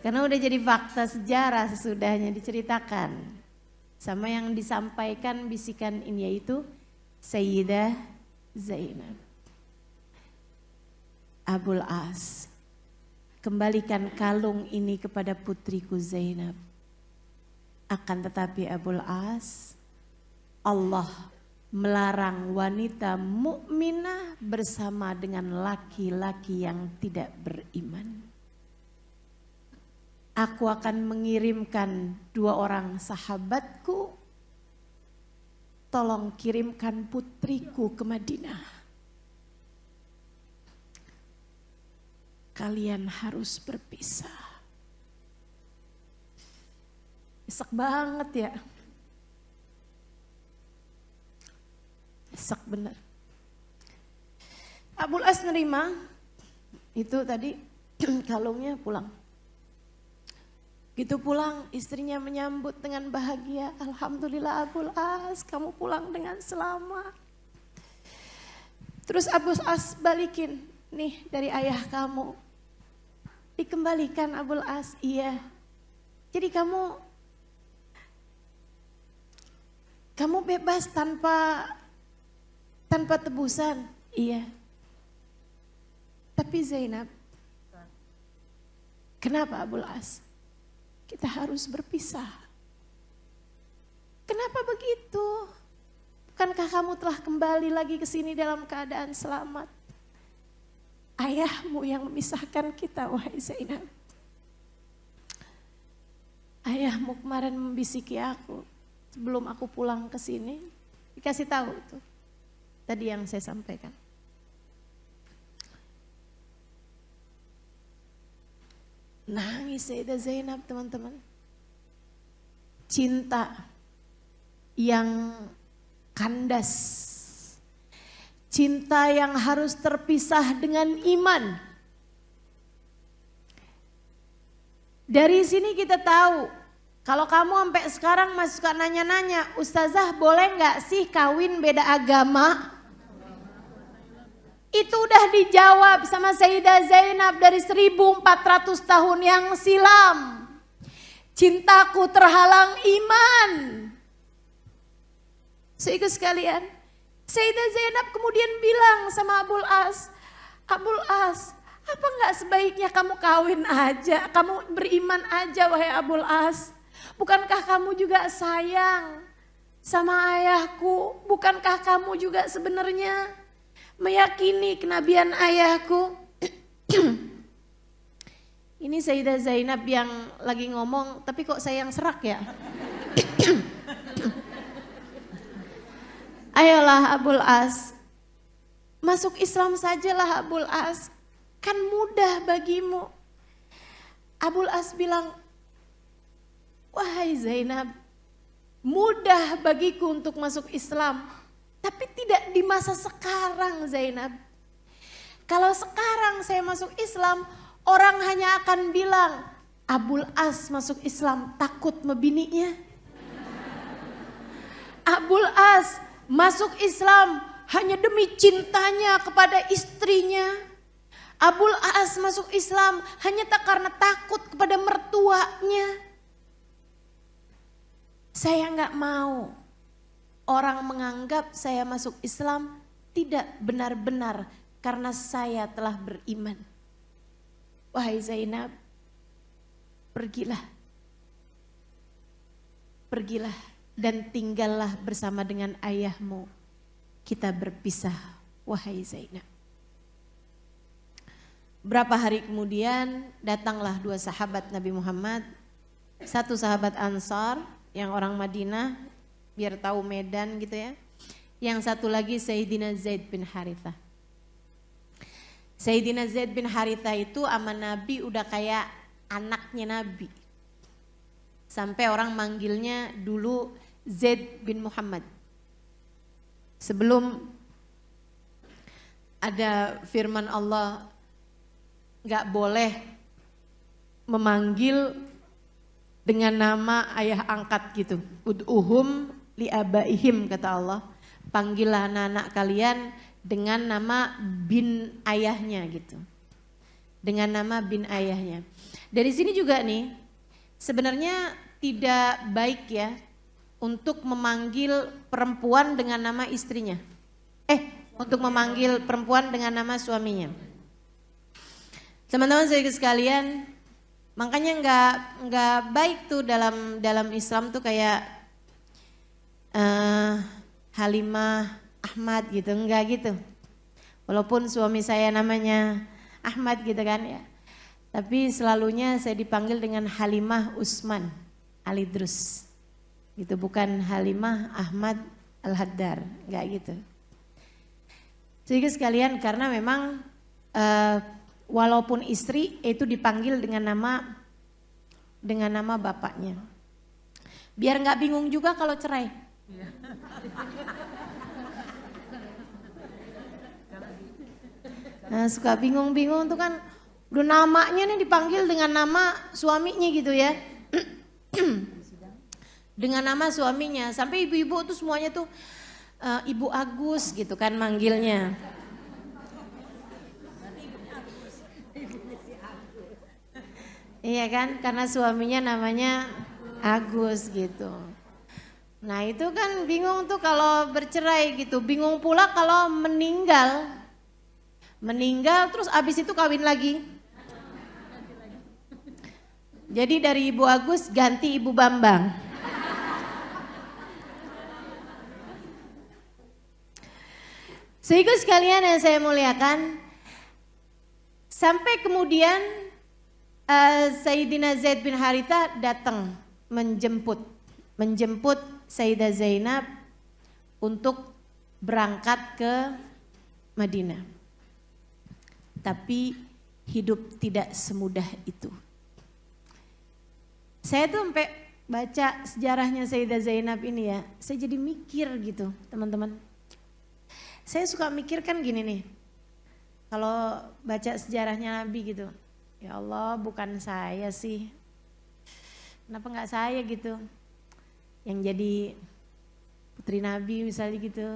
Karena udah jadi fakta sejarah sesudahnya diceritakan. Sama yang disampaikan bisikan ini yaitu Sayyidah Zainab. Abul As, kembalikan kalung ini kepada putriku Zainab. Akan tetapi Abul As, Allah melarang wanita mukminah bersama dengan laki-laki yang tidak beriman. Aku akan mengirimkan 2 orang sahabatku, tolong kirimkan putriku ke Madinah. Kalian harus berpisah. Esek banget ya. Esek bener. Abul As nerima itu tadi kalungnya pulang. Gitu pulang istrinya menyambut dengan bahagia. Alhamdulillah Abul As, kamu pulang dengan selamat. Terus Abul As balikin, nih dari ayah kamu. Dikembalikan Abul As, iya. Jadi kamu bebas tanpa tebusan, iya. Tapi Zainab, kenapa Abul As? Kita harus berpisah. Kenapa begitu? Bukankah kamu telah kembali lagi ke sini dalam keadaan selamat? Ayahmu yang memisahkan kita, wahai Zainab. Ayahmu kemarin membisiki aku sebelum aku pulang ke sini. Dikasih tahu itu. Tadi yang saya sampaikan. Nangis Sayyidah Zainab teman-teman. Cinta yang kandas. Cinta yang harus terpisah dengan iman. Dari sini kita tahu, kalau kamu sampai sekarang masih suka nanya-nanya, Ustazah boleh nggak sih kawin beda agama? Itu udah dijawab sama Sayyidah Zainab dari 1400 tahun yang silam. Cintaku terhalang iman. Saudara sekalian, Sayyidah Zainab kemudian bilang sama Abul As, Abul As, apa enggak sebaiknya kamu kawin aja, kamu beriman aja wahai Abul As. Bukankah kamu juga sayang sama ayahku? Bukankah kamu juga sebenarnya meyakini kenabian ayahku? Ini Sayyidah Zainab yang lagi ngomong, tapi kok saya yang serak ya? Ayolah Abul As, masuk Islam sajalah Abul As, kan mudah bagimu. Abul As bilang, wahai Zainab, mudah bagiku untuk masuk Islam. Tapi tidak di masa sekarang Zainab. Kalau sekarang saya masuk Islam, orang hanya akan bilang, Abul As masuk Islam takut membininya. Abul As masuk Islam hanya demi cintanya kepada istrinya. Abul As masuk Islam hanya karena takut kepada mertuanya. Saya nggak mau orang menganggap saya masuk Islam tidak benar-benar karena saya telah beriman. Wahai Zainab, pergilah. Pergilah dan tinggallah bersama dengan ayahmu. Kita berpisah, wahai Zainab. Berapa hari kemudian datanglah 2 sahabat Nabi Muhammad. 1 sahabat Ansar yang orang Madinah, biar tahu Medan gitu ya. Yang satu lagi Sayyidina Zaid bin Harithah. Sayyidina Zaid bin Harithah itu sama Nabi udah kayak anaknya Nabi. Sampai orang manggilnya dulu Zaid bin Muhammad. Sebelum ada firman Allah gak boleh memanggil dengan nama ayah angkat gitu. Ud'uhum li'abaihim kata Allah. Panggillah anak-anak kalian dengan nama bin ayahnya gitu. dengan nama bin ayahnya. Dari sini juga nih, sebenarnya tidak baik ya untuk memanggil perempuan dengan nama istrinya. Untuk memanggil perempuan dengan nama suaminya. Teman-teman saya sekalian, makanya nggak baik tuh dalam Islam tuh kayak Halimah, Ahmad gitu, enggak gitu. Walaupun suami saya namanya Ahmad gitu kan ya. Tapi selalunya saya dipanggil dengan Halimah Usman Alidrus. Gitu, bukan Halimah Ahmad Al-Haddar, enggak gitu. Jadi sekalian, karena memang walaupun istri itu dipanggil dengan nama bapaknya. Biar nggak bingung juga kalau cerai. Nah, suka bingung-bingung tuh kan, udah namanya nih dipanggil dengan nama suaminya gitu ya. Dengan nama suaminya, sampai ibu-ibu tuh semuanya tuh Ibu Agus gitu kan manggilnya. Iya kan, karena suaminya namanya Agus gitu. Nah itu kan bingung tuh kalau bercerai gitu, bingung pula kalau meninggal terus abis itu kawin lagi. Jadi dari Ibu Agus ganti Ibu Bambang. Sehingga sekalian yang saya muliakan, sampai kemudian Sayyidina Zaid bin Haritha datang menjemput Sayyidah Zainab untuk berangkat ke Madinah. Tapi hidup tidak semudah itu. Saya tuh sampai baca sejarahnya Sayyidah Zainab ini ya, saya jadi mikir gitu teman-teman. Saya suka mikir kan gini nih, kalau baca sejarahnya Nabi gitu, ya Allah bukan saya sih, kenapa nggak saya gitu, yang jadi putri Nabi misalnya gitu,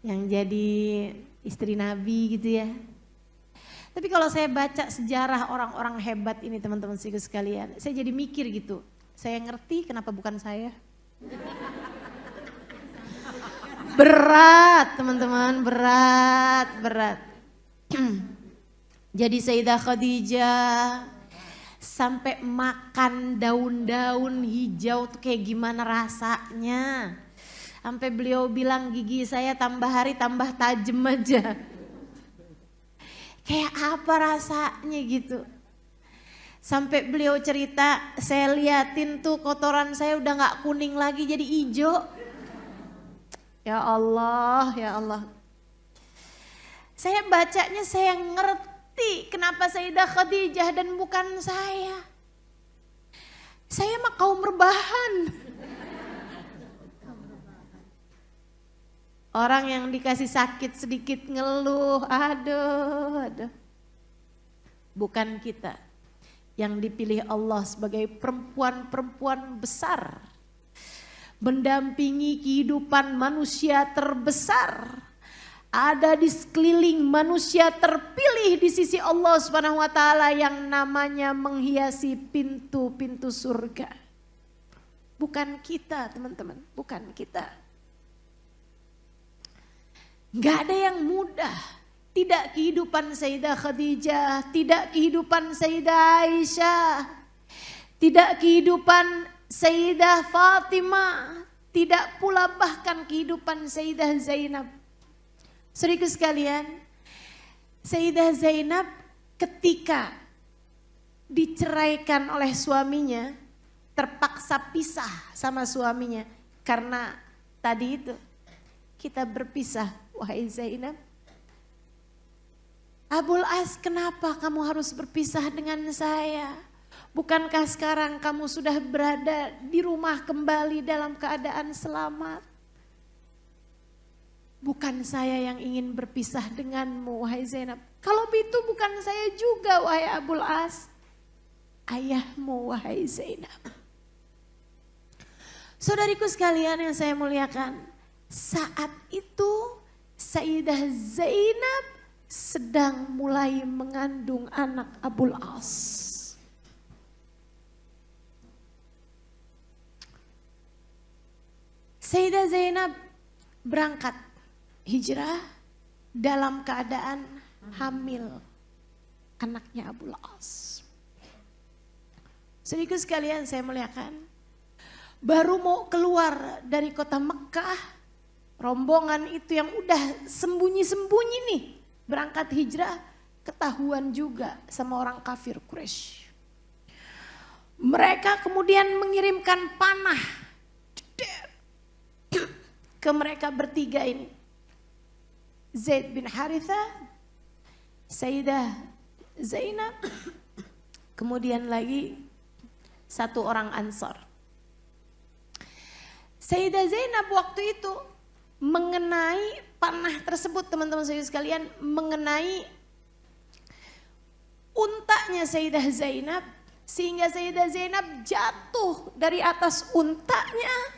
yang jadi istri Nabi gitu ya. Tapi kalau saya baca sejarah orang-orang hebat ini teman-teman sekalian, saya jadi mikir gitu, saya ngerti kenapa bukan saya. Berat teman-teman, berat. Jadi Sayyidah Khadijah sampai makan daun-daun hijau tuh kayak gimana rasanya. Sampai beliau bilang gigi saya tambah hari tambah tajam aja. Kayak apa rasanya gitu. Sampai beliau cerita, saya liatin tuh kotoran saya udah gak kuning lagi jadi hijau. Ya Allah, ya Allah. Saya bacanya saya ngerti kenapa Sayyidah Khadijah dan bukan saya. Saya mah kaum rebahan. Orang yang dikasih sakit sedikit ngeluh, aduh. Bukan kita yang dipilih Allah sebagai perempuan-perempuan besar. Mendampingi kehidupan manusia terbesar, ada di sekeliling manusia terpilih di sisi Allah Subhanahu wa taala yang namanya menghiasi pintu-pintu surga. Bukan kita, teman-teman, bukan kita. Gak ada yang mudah. Tidak kehidupan Sayyidah Khadijah, tidak kehidupan Sayyidah Aisyah, tidak kehidupan Sayyidah Fatimah, tidak pula bahkan kehidupan Sayyidah Zainab. Saudaraku sekalian, Sayyidah Zainab ketika diceraikan oleh suaminya, terpaksa pisah sama suaminya. Karena tadi itu, kita berpisah, wahai Zainab. Abul As, kenapa kamu harus berpisah dengan saya? Bukankah sekarang kamu sudah berada di rumah kembali dalam keadaan selamat? Bukan saya yang ingin berpisah denganmu, wahai Zainab. Kalau itu bukan saya juga, wahai Abul As. Ayahmu, wahai Zainab. Saudariku sekalian yang saya muliakan, saat itu Sayyidah Zainab sedang mulai mengandung anak Abul As. Sayyidah Zainab berangkat hijrah dalam keadaan hamil anaknya Abul As. Saudaraku sekalian saya muliakan, baru mau keluar dari kota Mekah, rombongan itu yang udah sembunyi-sembunyi nih berangkat hijrah, ketahuan juga sama orang kafir Quraisy. Mereka kemudian mengirimkan panah ke mereka bertiga ini. Zaid bin Harithah, Sayyidah Zainab, kemudian lagi satu orang Ansar. Sayyidah Zainab waktu itu mengenai panah tersebut, teman-teman sekalian, mengenai untanya Sayyidah Zainab, sehingga Sayyidah Zainab jatuh dari atas untanya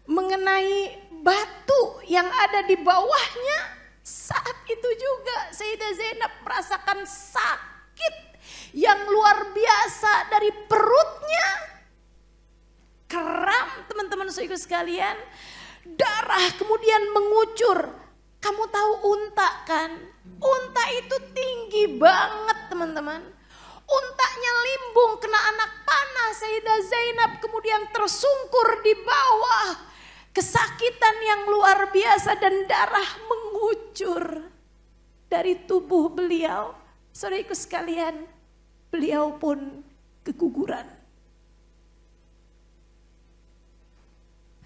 mengenai batu yang ada di bawahnya. Saat itu juga Sayyidah Zainab merasakan sakit yang luar biasa dari perutnya. Kram, teman-teman sekalian, darah kemudian mengucur. Kamu tahu unta kan? Unta itu tinggi banget, teman-teman. Untanya limbung kena anak panah Sayyidah Zainab, kemudian tersungkur di bawah. Kesakitan yang luar biasa dan darah mengucur dari tubuh beliau. Saudaraku sekalian, beliau pun keguguran.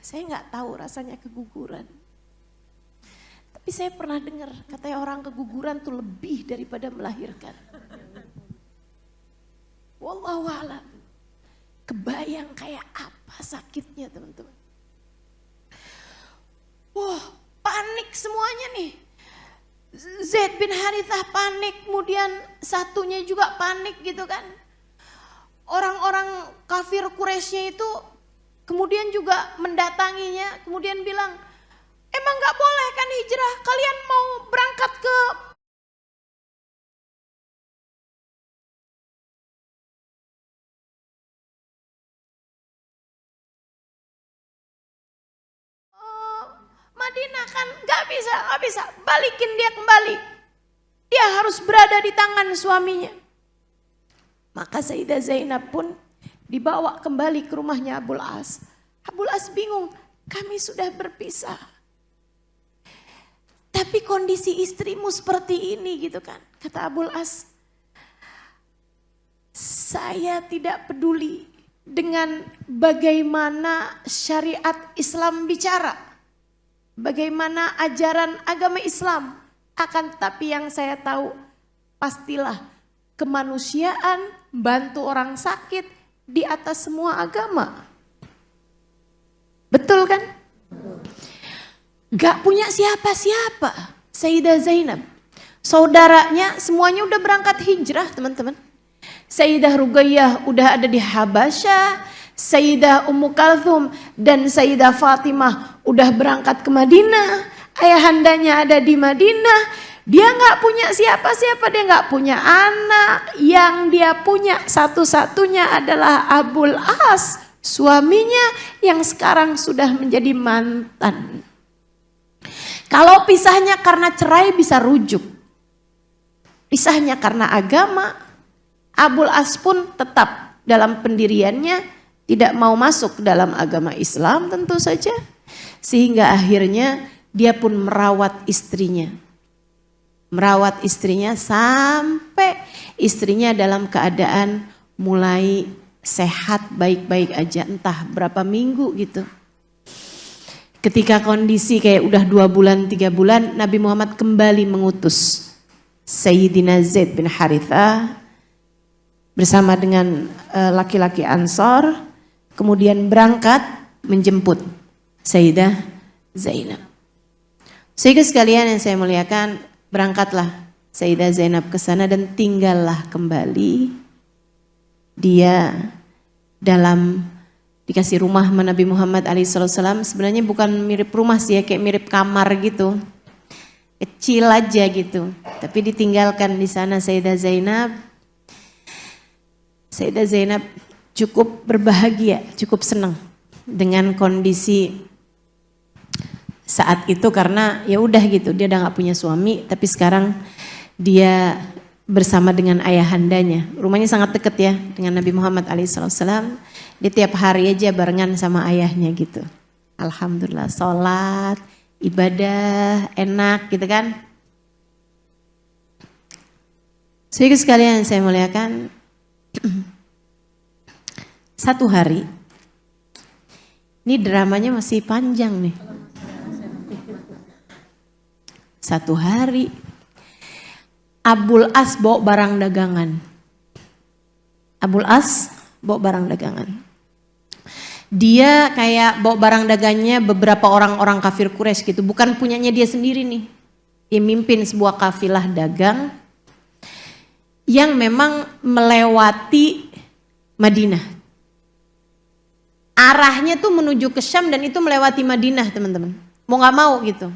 Saya nggak tahu rasanya keguguran. Tapi saya pernah dengar katanya orang keguguran tuh lebih daripada melahirkan. Wallahu a'lam. Kebayang kayak apa sakitnya, teman-teman. Wah, panik semuanya nih. Zaid bin Harithah panik, kemudian satunya juga panik gitu kan. Orang-orang kafir Quraisynya itu kemudian juga mendatanginya, kemudian bilang, emang gak boleh kan hijrah, kalian mau berangkat ke Madinah kan? Gak bisa, balikin dia kembali. Dia harus berada di tangan suaminya. Maka Sayyidah Zainab pun dibawa kembali ke rumahnya Abul As. Abul As bingung, kami sudah berpisah. Tapi kondisi istrimu seperti ini gitu kan. Kata Abul As, saya tidak peduli dengan bagaimana syariat Islam bicara. Bagaimana ajaran agama Islam. Akan tapi yang saya tahu, pastilah kemanusiaan, bantu orang sakit di atas semua agama. Betul kan? Gak punya siapa-siapa Sayyidah Zainab. Saudaranya semuanya udah berangkat hijrah, teman-teman. Sayyidah Ruqayyah udah ada di Habasyah, Sayyidah Ummu Kalthum dan Sayyidah Fatimah udah berangkat ke Madinah. Ayahandanya ada di Madinah. Dia gak punya siapa-siapa, dia gak punya anak. Yang dia punya satu-satunya adalah Abul As, suaminya yang sekarang sudah menjadi mantan. Kalau pisahnya karena cerai bisa rujuk. Pisahnya karena agama, Abul As pun tetap dalam pendiriannya tidak mau masuk dalam agama Islam tentu saja. Sehingga akhirnya dia pun merawat istrinya. Merawat istrinya sampai istrinya dalam keadaan mulai sehat baik-baik aja, entah berapa minggu gitu. Ketika kondisi kayak udah 2 bulan, 3 bulan, Nabi Muhammad kembali mengutus Sayyidina Zaid bin Harithah bersama dengan laki-laki Ansar, kemudian berangkat menjemput Sayyidah Zainab. Sehingga sekalian yang saya muliakan, berangkatlah Sayyidah Zainab ke sana dan tinggallah kembali dia dalam dikasih rumah sama Nabi Muhammad SAW. Sebenarnya bukan mirip rumah sih ya, kayak mirip kamar gitu. kecil aja gitu. Tapi ditinggalkan di sana Sayyidah Zainab. Sayyidah Zainab cukup berbahagia, cukup senang dengan kondisi saat itu karena ya udah gitu, dia udah nggak punya suami, tapi sekarang dia bersama dengan ayahandanya. Rumahnya sangat dekat ya dengan Nabi Muhammad SAW. Dia tiap hari aja barengan sama ayahnya gitu. Alhamdulillah, sholat, ibadah, enak gitu kan. Saudara sekalian saya muliakan, satu hari, ini dramanya masih panjang nih. Satu hari, Abul As bawa barang dagangan. Abul As bawa barang dagangan. Dia kayak bawa barang dagangnya beberapa orang-orang kafir Quraisy gitu. Bukan punyanya dia sendiri nih. Dia mimpin sebuah kafilah dagang yang memang melewati Madinah. Arahnya tuh menuju ke Syam dan itu melewati Madinah teman-teman. Mau gak mau gitu.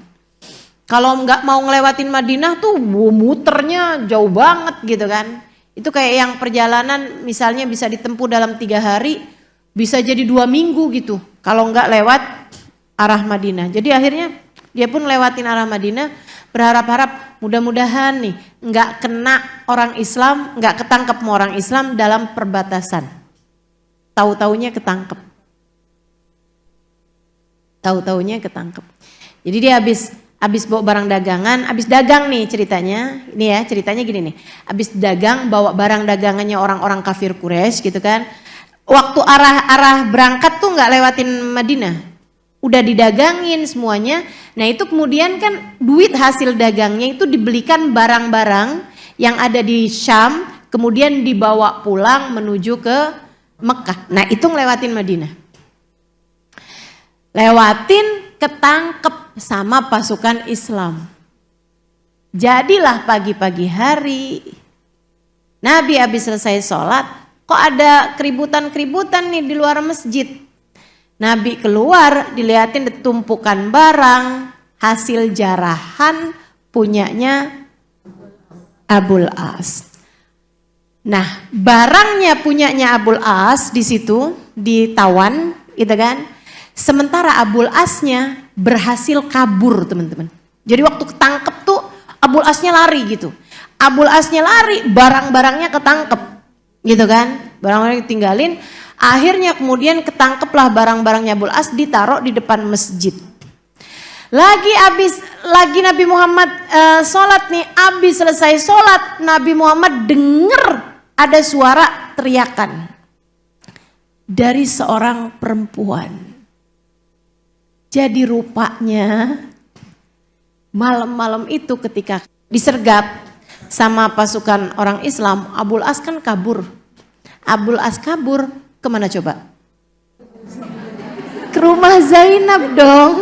Kalau nggak mau ngelewatin Madinah tuh muternya jauh banget gitu kan. Itu kayak yang perjalanan misalnya bisa ditempuh dalam 3 hari, bisa jadi 2 minggu gitu. Kalau nggak lewat arah Madinah. Jadi akhirnya dia pun lewatin arah Madinah, berharap-harap mudah-mudahan nih nggak kena orang Islam, nggak ketangkep sama orang Islam dalam perbatasan. Tahu-taunya ketangkep. Tahu-taunya ketangkep. Jadi dia habis bawa barang dagangan, habis dagang nih ceritanya, ini ya ceritanya gini nih, habis dagang bawa barang dagangannya orang-orang kafir Quraisy gitu kan, waktu arah berangkat tuh nggak lewatin Madinah, udah didagangin semuanya, nah itu kemudian kan duit hasil dagangnya itu dibelikan barang-barang yang ada di Syam, kemudian dibawa pulang menuju ke Mekah, nah itu ngelewatin Madinah, lewatin ketangkep sama pasukan Islam. Jadilah pagi-pagi hari, Nabi habis selesai sholat, kok ada keributan-keributan nih di luar masjid. Nabi keluar, dilihatin tumpukan barang, hasil jarahan punyanya Abul As. Nah, barangnya punyanya Abul As di situ ditawan, gitu kan? Sementara Abul Asnya berhasil kabur teman-teman. Jadi waktu ketangkep tuh Abul Asnya lari gitu. Abul Asnya lari, barang-barangnya ketangkep gitu kan. Barang-barangnya ditinggalin. Akhirnya kemudian ketangkeplah barang-barangnya Abul As ditaruh di depan masjid. Lagi Nabi Muhammad sholat nih, habis selesai sholat Nabi Muhammad dengar ada suara teriakan dari seorang perempuan. Jadi rupanya malam-malam itu ketika disergap sama pasukan orang Islam, Abul As kan kabur. Abul As kabur kemana coba? Ke rumah Zainab dong.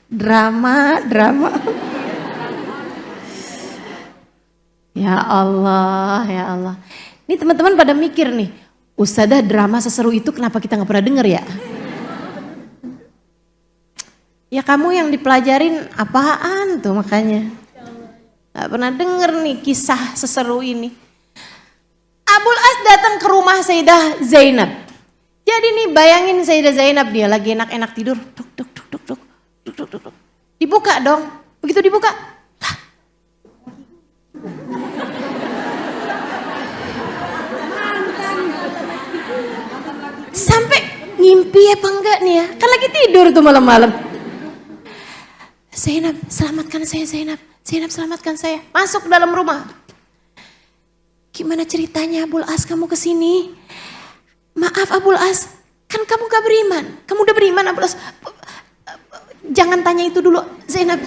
Drama. Ya Allah. Ini teman-teman pada mikir nih, Ustadzah drama seseru itu kenapa kita nggak pernah denger ya? Ya kamu yang dipelajarin apaan tuh makanya. Gak pernah denger nih kisah seseru ini. Abul As datang ke rumah Sayyidah Zainab. Jadi nih bayangin Sayyidah Zainab dia lagi enak-enak tidur. Duk. Dibuka dong. Begitu dibuka. Sampai ngimpi apa enggak nih ya? Kan lagi tidur tuh malam-malam. Zainab, selamatkan saya Zainab. Zainab, selamatkan saya. Masuk ke dalam rumah. Gimana ceritanya Abul As kamu kesini? Maaf Abul As, kan kamu gak beriman. Kamu udah beriman Abul As. Jangan tanya itu dulu Zainab.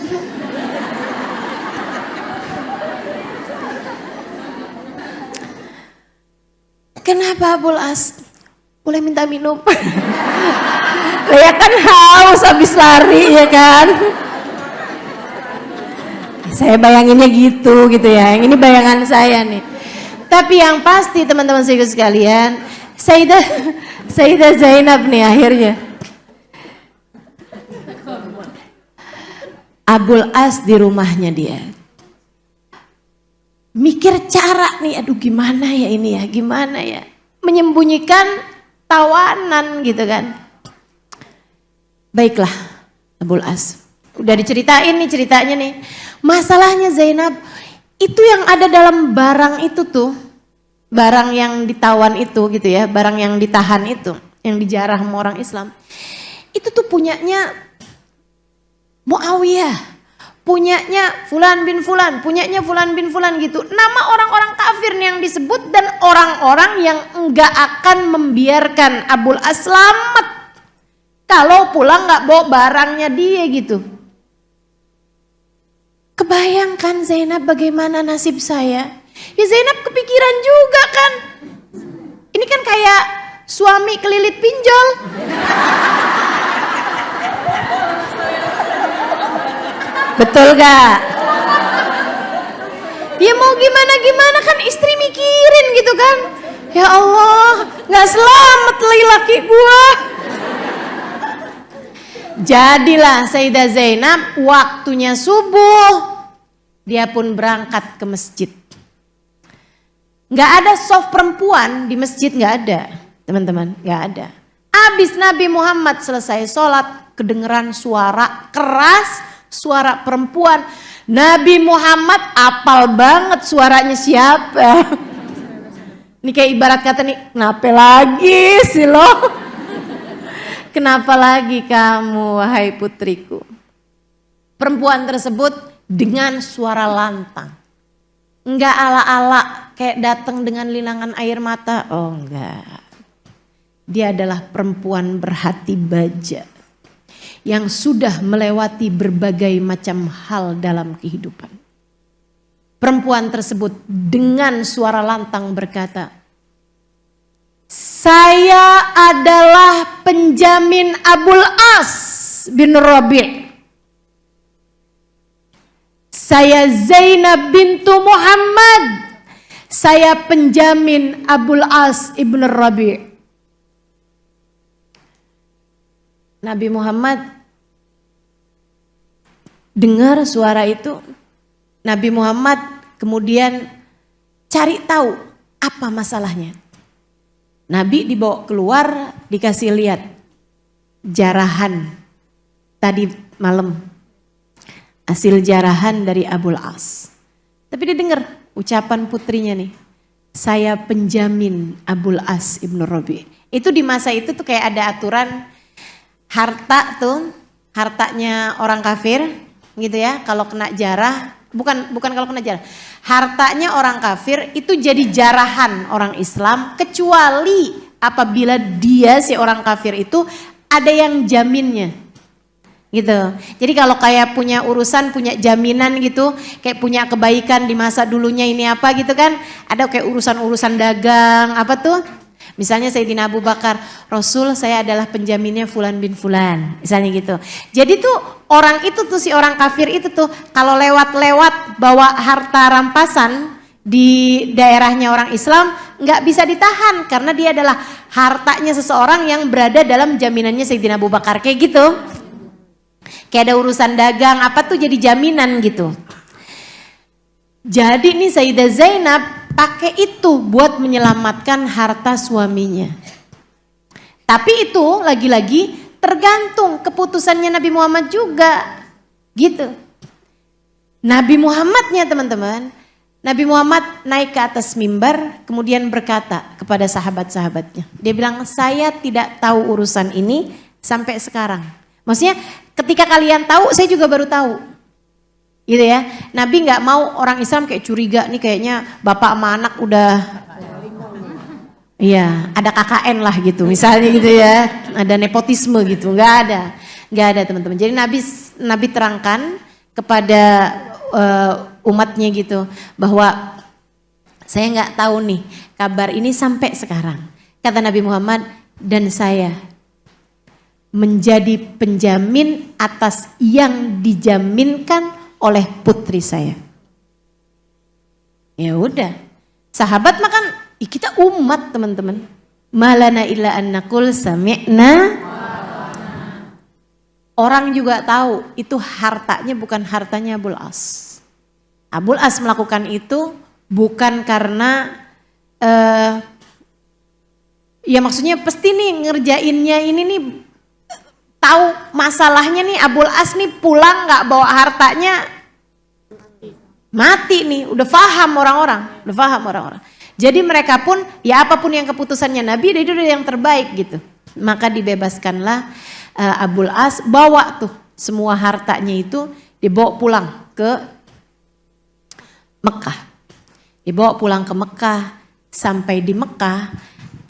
Kenapa Abul As? Boleh minta minum? Ya kan haus habis lari ya kan. Saya bayanginnya gitu ya. Yang ini bayangan saya nih. Tapi yang pasti teman-teman sekalian, Sayyidah Zainab nih akhirnya Abul As di rumahnya dia. Mikir cara nih, aduh gimana ya ini ya, gimana ya. Menyembunyikan tawanan gitu kan. Baiklah Abul As. Udah diceritain nih ceritanya nih. Masalahnya Zainab, itu yang ada dalam barang itu tuh. Barang yang ditawan itu gitu ya, barang yang ditahan itu. Yang dijarah sama orang Islam. Itu tuh punyanya Muawiyah. Punyanya Fulan bin Fulan, punyanya Fulan bin Fulan gitu. Nama orang-orang kafir yang disebut dan orang-orang yang enggak akan membiarkan Abul As selamat kalau pulang nggak bawa barangnya dia gitu. Kebayangkan Zainab bagaimana nasib saya? Ya Zainab kepikiran juga kan. Ini kan kayak suami kelilit pinjol. Betul gak? Ya mau gimana kan istri mikirin gitu kan. Ya Allah, gak selamat laki gua. Jadilah Sayyidah Zainab waktunya subuh. Dia pun berangkat ke masjid. Gak ada soft perempuan di masjid, gak ada. Teman-teman, gak ada. Abis Nabi Muhammad selesai sholat, kedengeran suara keras. Suara perempuan. Nabi Muhammad apal banget suaranya siapa. Ini kayak ibarat kata nih, kenapa lagi sih lo? Kenapa lagi kamu wahai putriku? Perempuan tersebut dengan suara lantang. Enggak ala-ala kayak datang dengan linangan air mata. Oh enggak. Dia adalah perempuan berhati baja. Yang sudah melewati berbagai macam hal dalam kehidupan. Perempuan tersebut dengan suara lantang berkata, saya adalah penjamin Abul As bin Rabi'. Saya Zainab bintu Muhammad. Saya penjamin Abul As ibn Rabi'. Nabi Muhammad dengar suara itu. Nabi Muhammad kemudian cari tahu apa masalahnya. Nabi dibawa keluar, dikasih lihat jarahan tadi malam. Hasil jarahan dari Abul As. Tapi dia dengar ucapan putrinya nih. Saya penjamin Abul As ibn Rabi'. Itu di masa itu tuh kayak ada aturan harta tuh, hartanya orang kafir gitu ya, kalau kena jarah, bukan kalau kena jarah, hartanya orang kafir itu jadi jarahan orang Islam kecuali apabila dia si orang kafir itu ada yang jaminnya gitu. Jadi kalau kayak punya urusan, punya jaminan gitu, kayak punya kebaikan di masa dulunya ini apa gitu kan, ada kayak urusan-urusan dagang apa tuh. Misalnya Sayyidina Abu Bakar, Rasul saya adalah penjaminnya Fulan bin Fulan, misalnya gitu. Jadi tuh orang itu tuh si orang kafir itu tuh kalau lewat-lewat bawa harta rampasan di daerahnya orang Islam nggak bisa ditahan karena dia adalah hartanya seseorang yang berada dalam jaminannya Sayyidina Abu Bakar kayak gitu. Kayak ada urusan dagang apa tuh jadi jaminan gitu. Jadi nih Sayyidah Zainab pakai itu buat menyelamatkan harta suaminya. Tapi itu lagi-lagi tergantung keputusannya Nabi Muhammad juga. Gitu. Nabi Muhammadnya teman-teman. Nabi Muhammad naik ke atas mimbar kemudian berkata kepada sahabat-sahabatnya. Dia bilang saya tidak tahu urusan ini sampai sekarang. Maksudnya ketika kalian tahu saya juga baru tahu. Gitu ya, Nabi nggak mau orang Islam kayak curiga nih kayaknya bapak sama anak udah, iya ada KKN lah gitu misalnya gitu ya, ada nepotisme gitu, nggak ada teman-teman. Jadi Nabi terangkan kepada umatnya gitu bahwa saya nggak tahu nih kabar ini sampai sekarang. Kata Nabi Muhammad dan saya menjadi penjamin atas yang dijaminkan oleh putri saya. Ya udah, sahabat makan, kita umat teman-teman. Malana illa an naqul sami'na. Orang juga tahu itu hartanya bukan hartanya Abul As. Abul As melakukan itu bukan karena ya maksudnya pasti nih ngerjainnya ini nih tahu masalahnya nih Abul As nih pulang nggak bawa hartanya mati nih, udah paham orang-orang. Jadi mereka pun ya apapun yang keputusannya Nabi itu udah yang terbaik gitu. Maka dibebaskanlah Abul As, bawa tuh semua hartanya itu dibawa pulang ke Mekah. Dibawa pulang ke Mekah, sampai di Mekah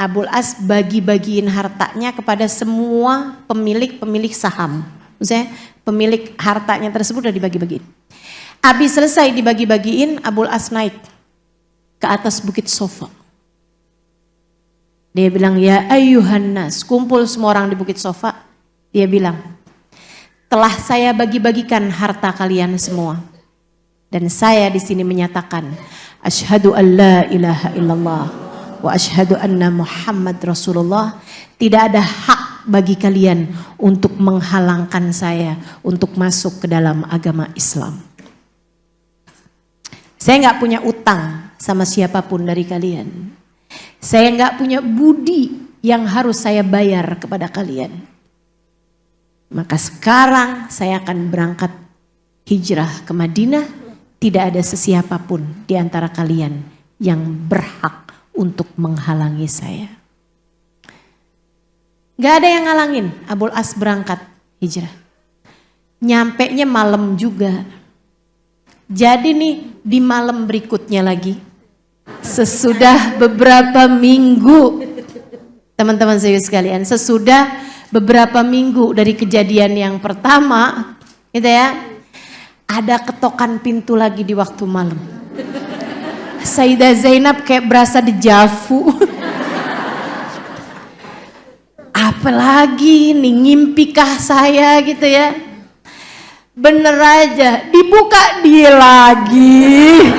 Abul As bagi-bagiin hartanya kepada semua pemilik saham. Maksudnya pemilik hartanya tersebut udah dibagi-bagiin. Habis selesai dibagi-bagiin, Abul As naik ke atas bukit Sofa. Dia bilang, ya ayyuhan nas, kumpul semua orang di bukit Sofa. Dia bilang, telah saya bagi-bagikan harta kalian semua. Dan saya di sini menyatakan, asyhadu an la ilaha illallah wa asyhadu anna Muhammad Rasulullah. Tidak ada hak bagi kalian untuk menghalangkan saya untuk masuk ke dalam agama Islam. Saya nggak punya utang sama siapapun dari kalian. Saya nggak punya budi yang harus saya bayar kepada kalian. Maka sekarang saya akan berangkat hijrah ke Madinah. Tidak ada sesiapapun di antara kalian yang berhak untuk menghalangi saya. Gak ada yang ngalangin Abul As berangkat hijrah. Nyampenya malam juga. Jadi nih di malam berikutnya lagi, sesudah beberapa minggu, teman-teman saya sekalian, sesudah beberapa minggu dari kejadian yang pertama, gitu ya, ada ketokan pintu lagi di waktu malam. Sayyidah Zainab kayak berasa dejavu. Apalagi nih, ngimpikah saya gitu ya. Bener aja, dibuka dia lagi.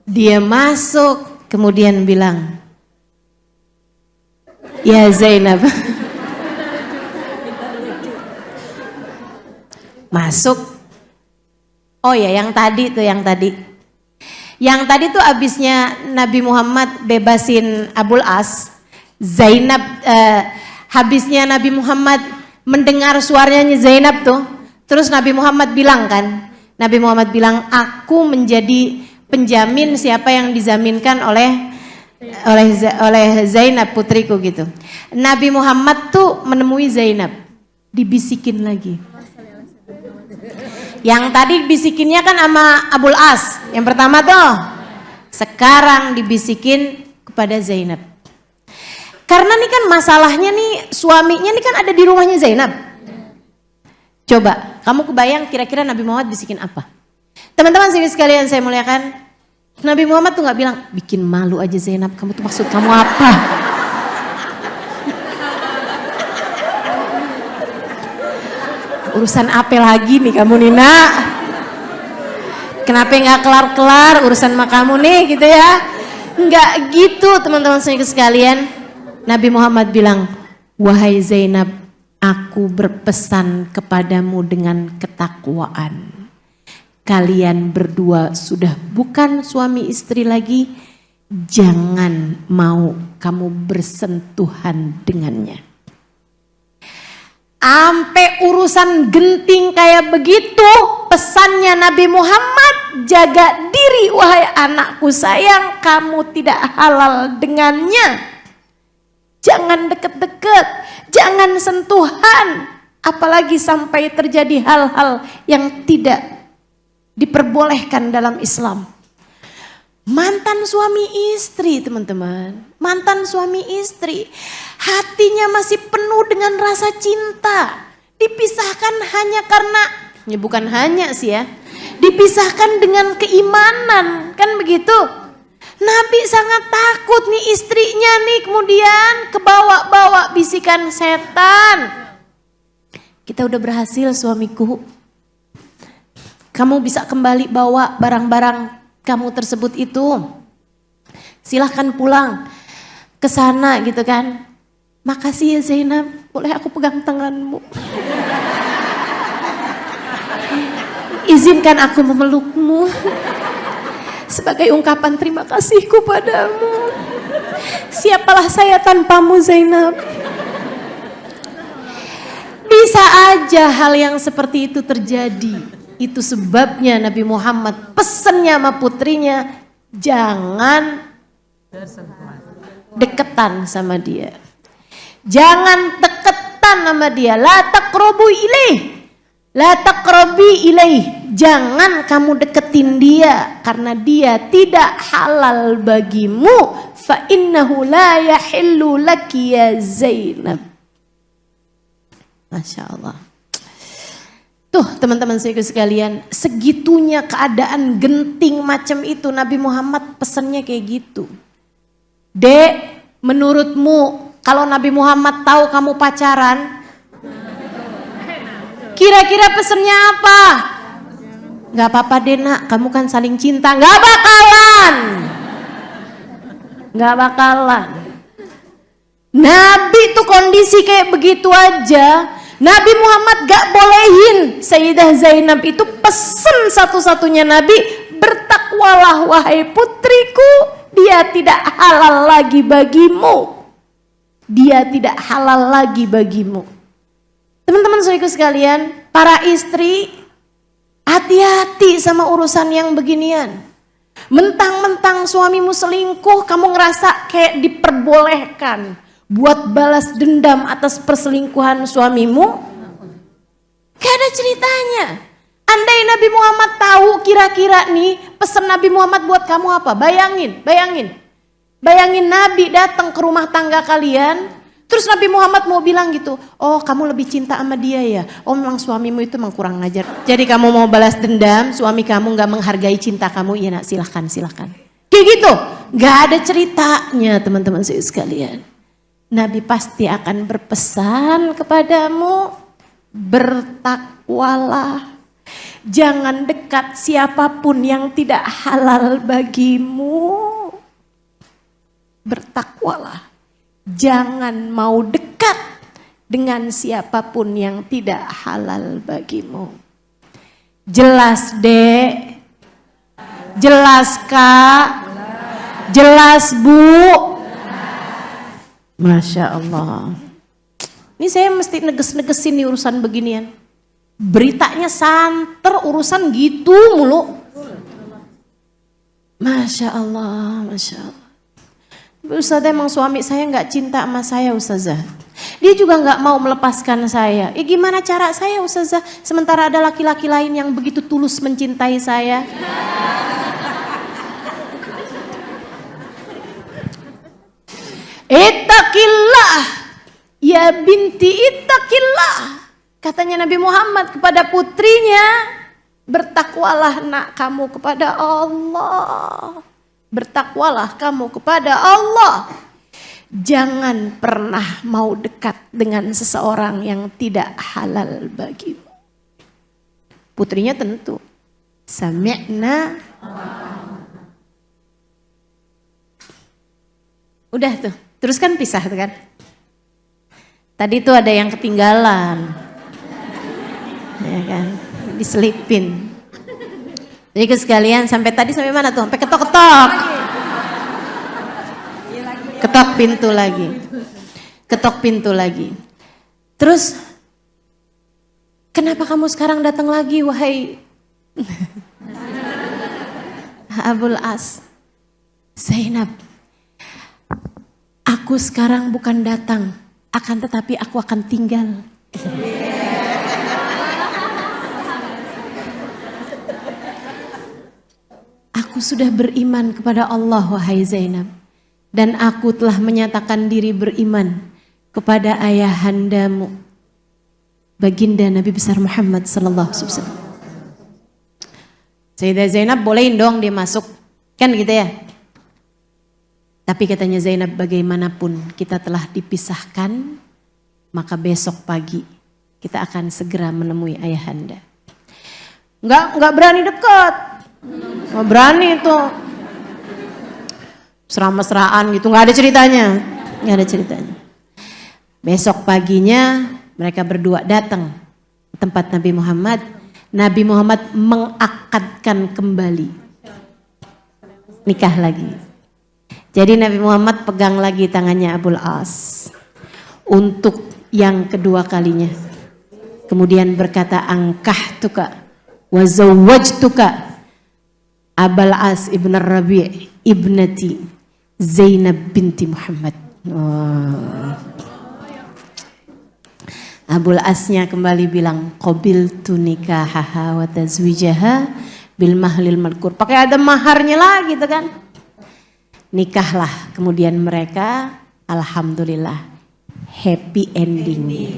Dia masuk, kemudian bilang, ya Zainab. Masuk. Oh ya, yang tadi tuh. Yang tadi tuh abisnya Nabi Muhammad bebasin Abul As, Zainab, habisnya Nabi Muhammad mendengar suaranya Zainab tuh, terus Nabi Muhammad bilang kan, aku menjadi penjamin siapa yang dizaminkan oleh Zainab putriku gitu. Nabi Muhammad tuh menemui Zainab, dibisikin lagi. Yang tadi bisikinnya kan sama Abul As, yang pertama tuh. Sekarang dibisikin kepada Zainab. Karena nih kan masalahnya nih, suaminya nih kan ada di rumahnya Zainab. Coba, kamu kebayang kira-kira Nabi Muhammad bisikin apa? Teman-teman sini sekalian saya muliakan, Nabi Muhammad tuh gak bilang, bikin malu aja Zainab, kamu tuh maksud kamu apa? Urusan apa lagi nih kamu Nina? Kenapa gak kelar-kelar urusan sama kamu nih gitu ya? Enggak gitu teman-teman sekalian. Nabi Muhammad bilang, wahai Zainab, aku berpesan kepadamu dengan ketakwaan. Kalian berdua sudah bukan suami istri lagi, jangan mau kamu bersentuhan dengannya. Ampe urusan genting kayak begitu, pesannya Nabi Muhammad, jaga diri wahai anakku sayang, kamu tidak halal dengannya. Jangan deket-deket, jangan sentuhan, apalagi sampai terjadi hal-hal yang tidak diperbolehkan dalam Islam. Mantan suami istri teman-teman, mantan suami istri, hatinya masih penuh dengan rasa cinta. Dipisahkan hanya karena, ya bukan hanya sih ya, dipisahkan dengan keimanan, kan begitu. Nabi sangat takut nih istrinya nih kemudian kebawa-bawa bisikan setan. Kita udah berhasil suamiku, kamu bisa kembali bawa barang-barang kamu tersebut itu. Silahkan pulang. ke sana gitu kan. Makasih ya Zainab, boleh aku pegang tanganmu? Izinkan aku memelukmu sebagai ungkapan terima kasihku padamu. Siapalah saya tanpamu Zainab. Bisa aja hal yang seperti itu terjadi. Itu sebabnya Nabi Muhammad pesennya sama putrinya, jangan deketan sama dia. Jangan deketan sama dia. La taqrabu ilaih. La taqrabi ilaih. Jangan kamu deketin dia karena dia tidak halal bagimu. Fa innahu la yahillu laki ya Zainab. Masya Allah. Tuh teman-teman saya sekalian, segitunya keadaan genting macam itu Nabi Muhammad pesannya kayak gitu. Dek, menurutmu kalau Nabi Muhammad tahu kamu pacaran, kira-kira pesannya apa? Gak apa-apa deh nak, kamu kan saling cinta. Gak bakalan. Gak bakalan. Nabi tuh kondisi kayak begitu aja, Nabi Muhammad gak bolehin Sayyidah Zainab itu pesen satu-satunya Nabi, bertakwalah wahai putriku, dia tidak halal lagi bagimu. Dia tidak halal lagi bagimu. Teman-teman saudaraku sekalian, para istri hati-hati sama urusan yang beginian. Mentang-mentang suamimu selingkuh, kamu ngerasa kayak diperbolehkan buat balas dendam atas perselingkuhan suamimu? Gak ada ceritanya. Andai Nabi Muhammad tahu kira-kira nih pesan Nabi Muhammad buat kamu apa? Bayangin Nabi datang ke rumah tangga kalian, terus Nabi Muhammad mau bilang gitu, oh kamu lebih cinta sama dia ya? Oh memang suamimu itu memang kurang ngajar. Jadi kamu mau balas dendam, suami kamu gak menghargai cinta kamu, iya nak silahkan. Kayak gitu, gak ada ceritanya teman-teman sekalian. Nabi pasti akan berpesan kepadamu, bertakwalah. Jangan dekat siapapun yang tidak halal bagimu. Bertakwalah. Jangan mau dekat dengan siapapun yang tidak halal bagimu. Jelas dek? Jelas kak? Jelas bu? Masya Allah. Ini saya mesti neges-negesin nih urusan beginian. Beritanya santer urusan gitu mulu. Masya Allah, Masya Allah. Ustazah emang suami saya gak cinta sama saya Ustazah. Dia juga gak mau melepaskan saya. Gimana cara saya Ustazah? Sementara ada laki-laki lain yang begitu tulus mencintai saya. Ittaqillah ya binti ittaqillah, katanya Nabi Muhammad kepada putrinya, bertakwalah nak kamu kepada Allah. Bertakwalah kamu kepada Allah. Jangan pernah mau dekat dengan seseorang yang tidak halal bagimu. Putrinya tentu sami'na. Udah tuh. Terus kan pisah tuh kan. Tadi tuh ada yang ketinggalan. Ya kan, diselipin. Jadi sekalian sampai tadi sampai mana tuh? Sampai ketok-ketok. Ketok pintu lagi. Ketok pintu lagi. Terus kenapa kamu sekarang datang lagi wahai Abul As? Zainab, aku sekarang bukan datang, akan tetapi aku akan tinggal. Aku sudah beriman kepada Allah wahai Zainab. Dan aku telah menyatakan diri beriman kepada ayahandamu, baginda Nabi besar Muhammad sallallahu alaihi wasallam. Sayyidah Zainab bolehin dong dia masuk, kan gitu ya. Tapi katanya Zainab, bagaimanapun kita telah dipisahkan, maka besok pagi kita akan segera menemui ayahanda. Enggak berani dekat. Enggak berani itu. mesra-mesraan gitu, nggak ada ceritanya, nggak ada ceritanya. Besok paginya mereka berdua datang ke tempat Nabi Muhammad. Nabi Muhammad mengakadkan kembali, nikah lagi. Jadi Nabi Muhammad pegang lagi tangannya Abul As untuk yang kedua kalinya. Kemudian berkata, angkahtuka wa zawwajtuka Abul As ibn Rabi' ibnati Zainab binti Muhammad. Abul Asnya kembali bilang, qabiltu nikahaha wa tazwijaha bil mahlil madkur. Pakai ada maharnya lah gitu kan. Nikahlah kemudian mereka, alhamdulillah happy ending.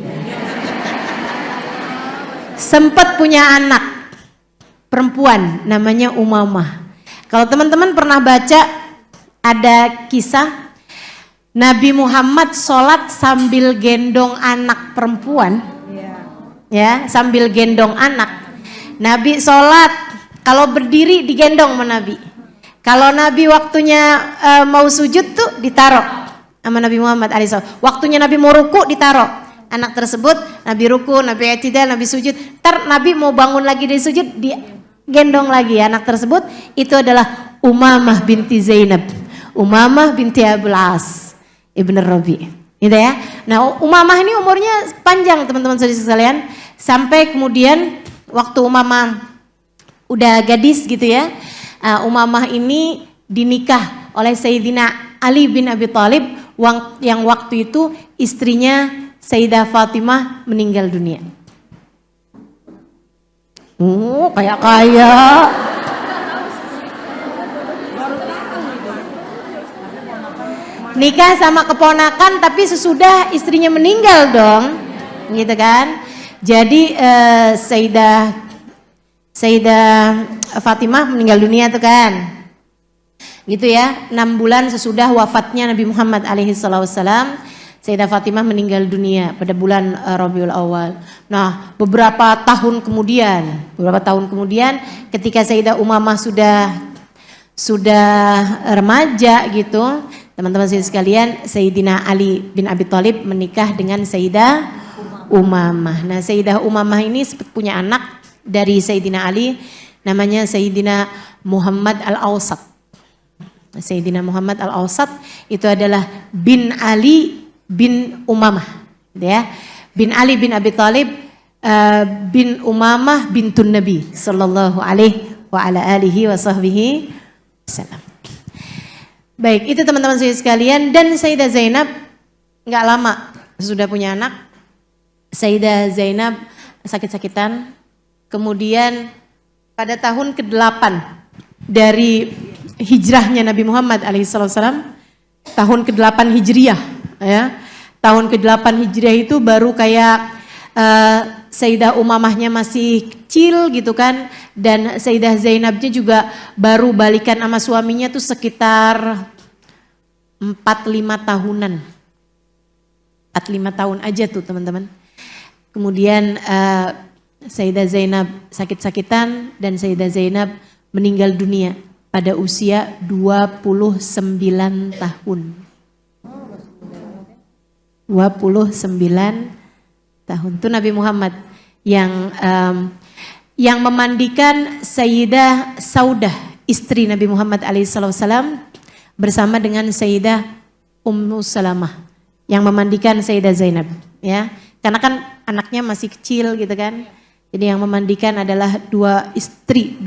Sempat punya anak perempuan namanya Umamah. Kalau teman-teman pernah baca ada kisah Nabi Muhammad sholat sambil gendong anak perempuan, ya, sambil gendong anak. Nabi sholat, kalau berdiri digendong sama Nabi. Kalau Nabi waktunya mau sujud tuh ditaruh sama Nabi Muhammad alaihissalam. Waktunya Nabi mau ruku ditaruh anak tersebut. Nabi ruku, Nabi i'tidal, Nabi sujud. Ntar Nabi mau bangun lagi dari sujud, digendong lagi anak tersebut. Itu adalah Umamah binti Zainab, Umamah binti Abul As Ibn Rabi', gitu ya. Nah, Umamah ini umurnya panjang teman-teman sekalian, sampai kemudian waktu Umamah udah gadis gitu ya, Umamah ini dinikah oleh Sayyidina Ali bin Abi Thalib yang waktu itu istrinya Sayyidah Fatimah meninggal dunia. Kaya. Nikah sama keponakan tapi sesudah istrinya meninggal dong, gitu kan. Jadi Sayyidah Fatimah meninggal dunia tuh kan, gitu ya. 6 bulan sesudah wafatnya Nabi Muhammad alaihissalam, Sayyidah Fatimah meninggal dunia pada bulan Rabiul Awal. Nah, beberapa tahun kemudian ketika Sayyidah Umamah sudah remaja gitu, teman-teman sekalian, Sayyidina Ali bin Abi Thalib menikah dengan Sayyidah Umamah. Nah, Sayyidah Umamah ini punya anak dari Sayyidina Ali, namanya Sayyidina Muhammad Al-Awsat. Sayyidina Muhammad Al-Awsat itu adalah bin Ali bin Umamah, ya. Bin Ali bin Abi Thalib bin Umamah bintun Nabi sallallahu alaihi wa ala alihi wa sahbihi wasallam. Baik, itu teman-teman sekalian. Dan Sayyidah Zainab nggak lama sudah punya anak. Sayyidah Zainab sakit-sakitan. Kemudian pada tahun ke-8 dari hijrahnya Nabi Muhammad alaihissalam, tahun ke-8 Hijriyah, ya. Tahun ke-8 Hijriah itu baru kayak Sayyidah Umamahnya masih kecil gitu kan, dan Sayyidah Zainabnya juga baru balikan sama suaminya tuh sekitar 4-5 tahunan. 4-5 tahun aja tuh teman-teman. Kemudian Sayyidah Zainab sakit-sakitan dan Sayyidah Zainab meninggal dunia pada usia 29 tahun. 29 tahun. Itu Nabi Muhammad yang memandikan Sayyidah Saudah, istri Nabi Muhammad alaihissalam, bersama dengan Sayyidah Ummu Salamah yang memandikan Sayyidah Zainab, ya. Karena kan anaknya masih kecil gitu kan. Jadi yang memandikan adalah dua istri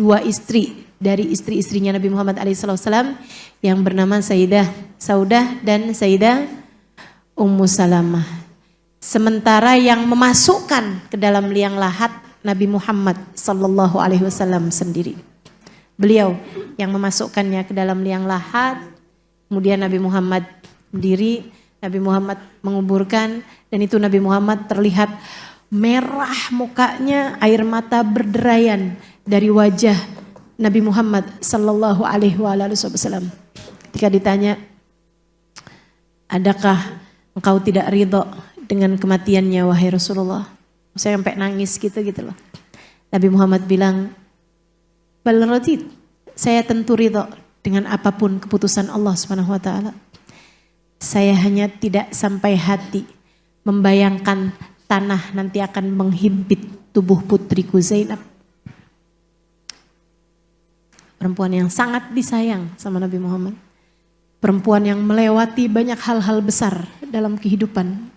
dari istri-istrinya Nabi Muhammad alaihissalam yang bernama Sayyidah Saudah dan Sayyidah Ummu Salamah. Sementara yang memasukkan ke dalam liang lahat Nabi Muhammad sallallahu alaihi wasallam sendiri. Beliau yang memasukkannya ke dalam liang lahat. Kemudian Nabi Muhammad berdiri, Nabi Muhammad menguburkan, dan itu Nabi Muhammad terlihat merah mukanya, air mata berderayan dari wajah Nabi Muhammad sallallahu alaihi wasallam. Ketika ditanya, adakah engkau tidak ridho dengan kematiannya wahai Rasulullah? Saya sampai nangis gitu loh. Nabi Muhammad bilang, bal radid, saya tentu ridho dengan apapun keputusan Allah Subhanahu wa taala. Saya hanya tidak sampai hati membayangkan tanah nanti akan menghimpit tubuh putriku Zainab. Perempuan yang sangat disayang sama Nabi Muhammad. Perempuan yang melewati banyak hal-hal besar dalam kehidupan.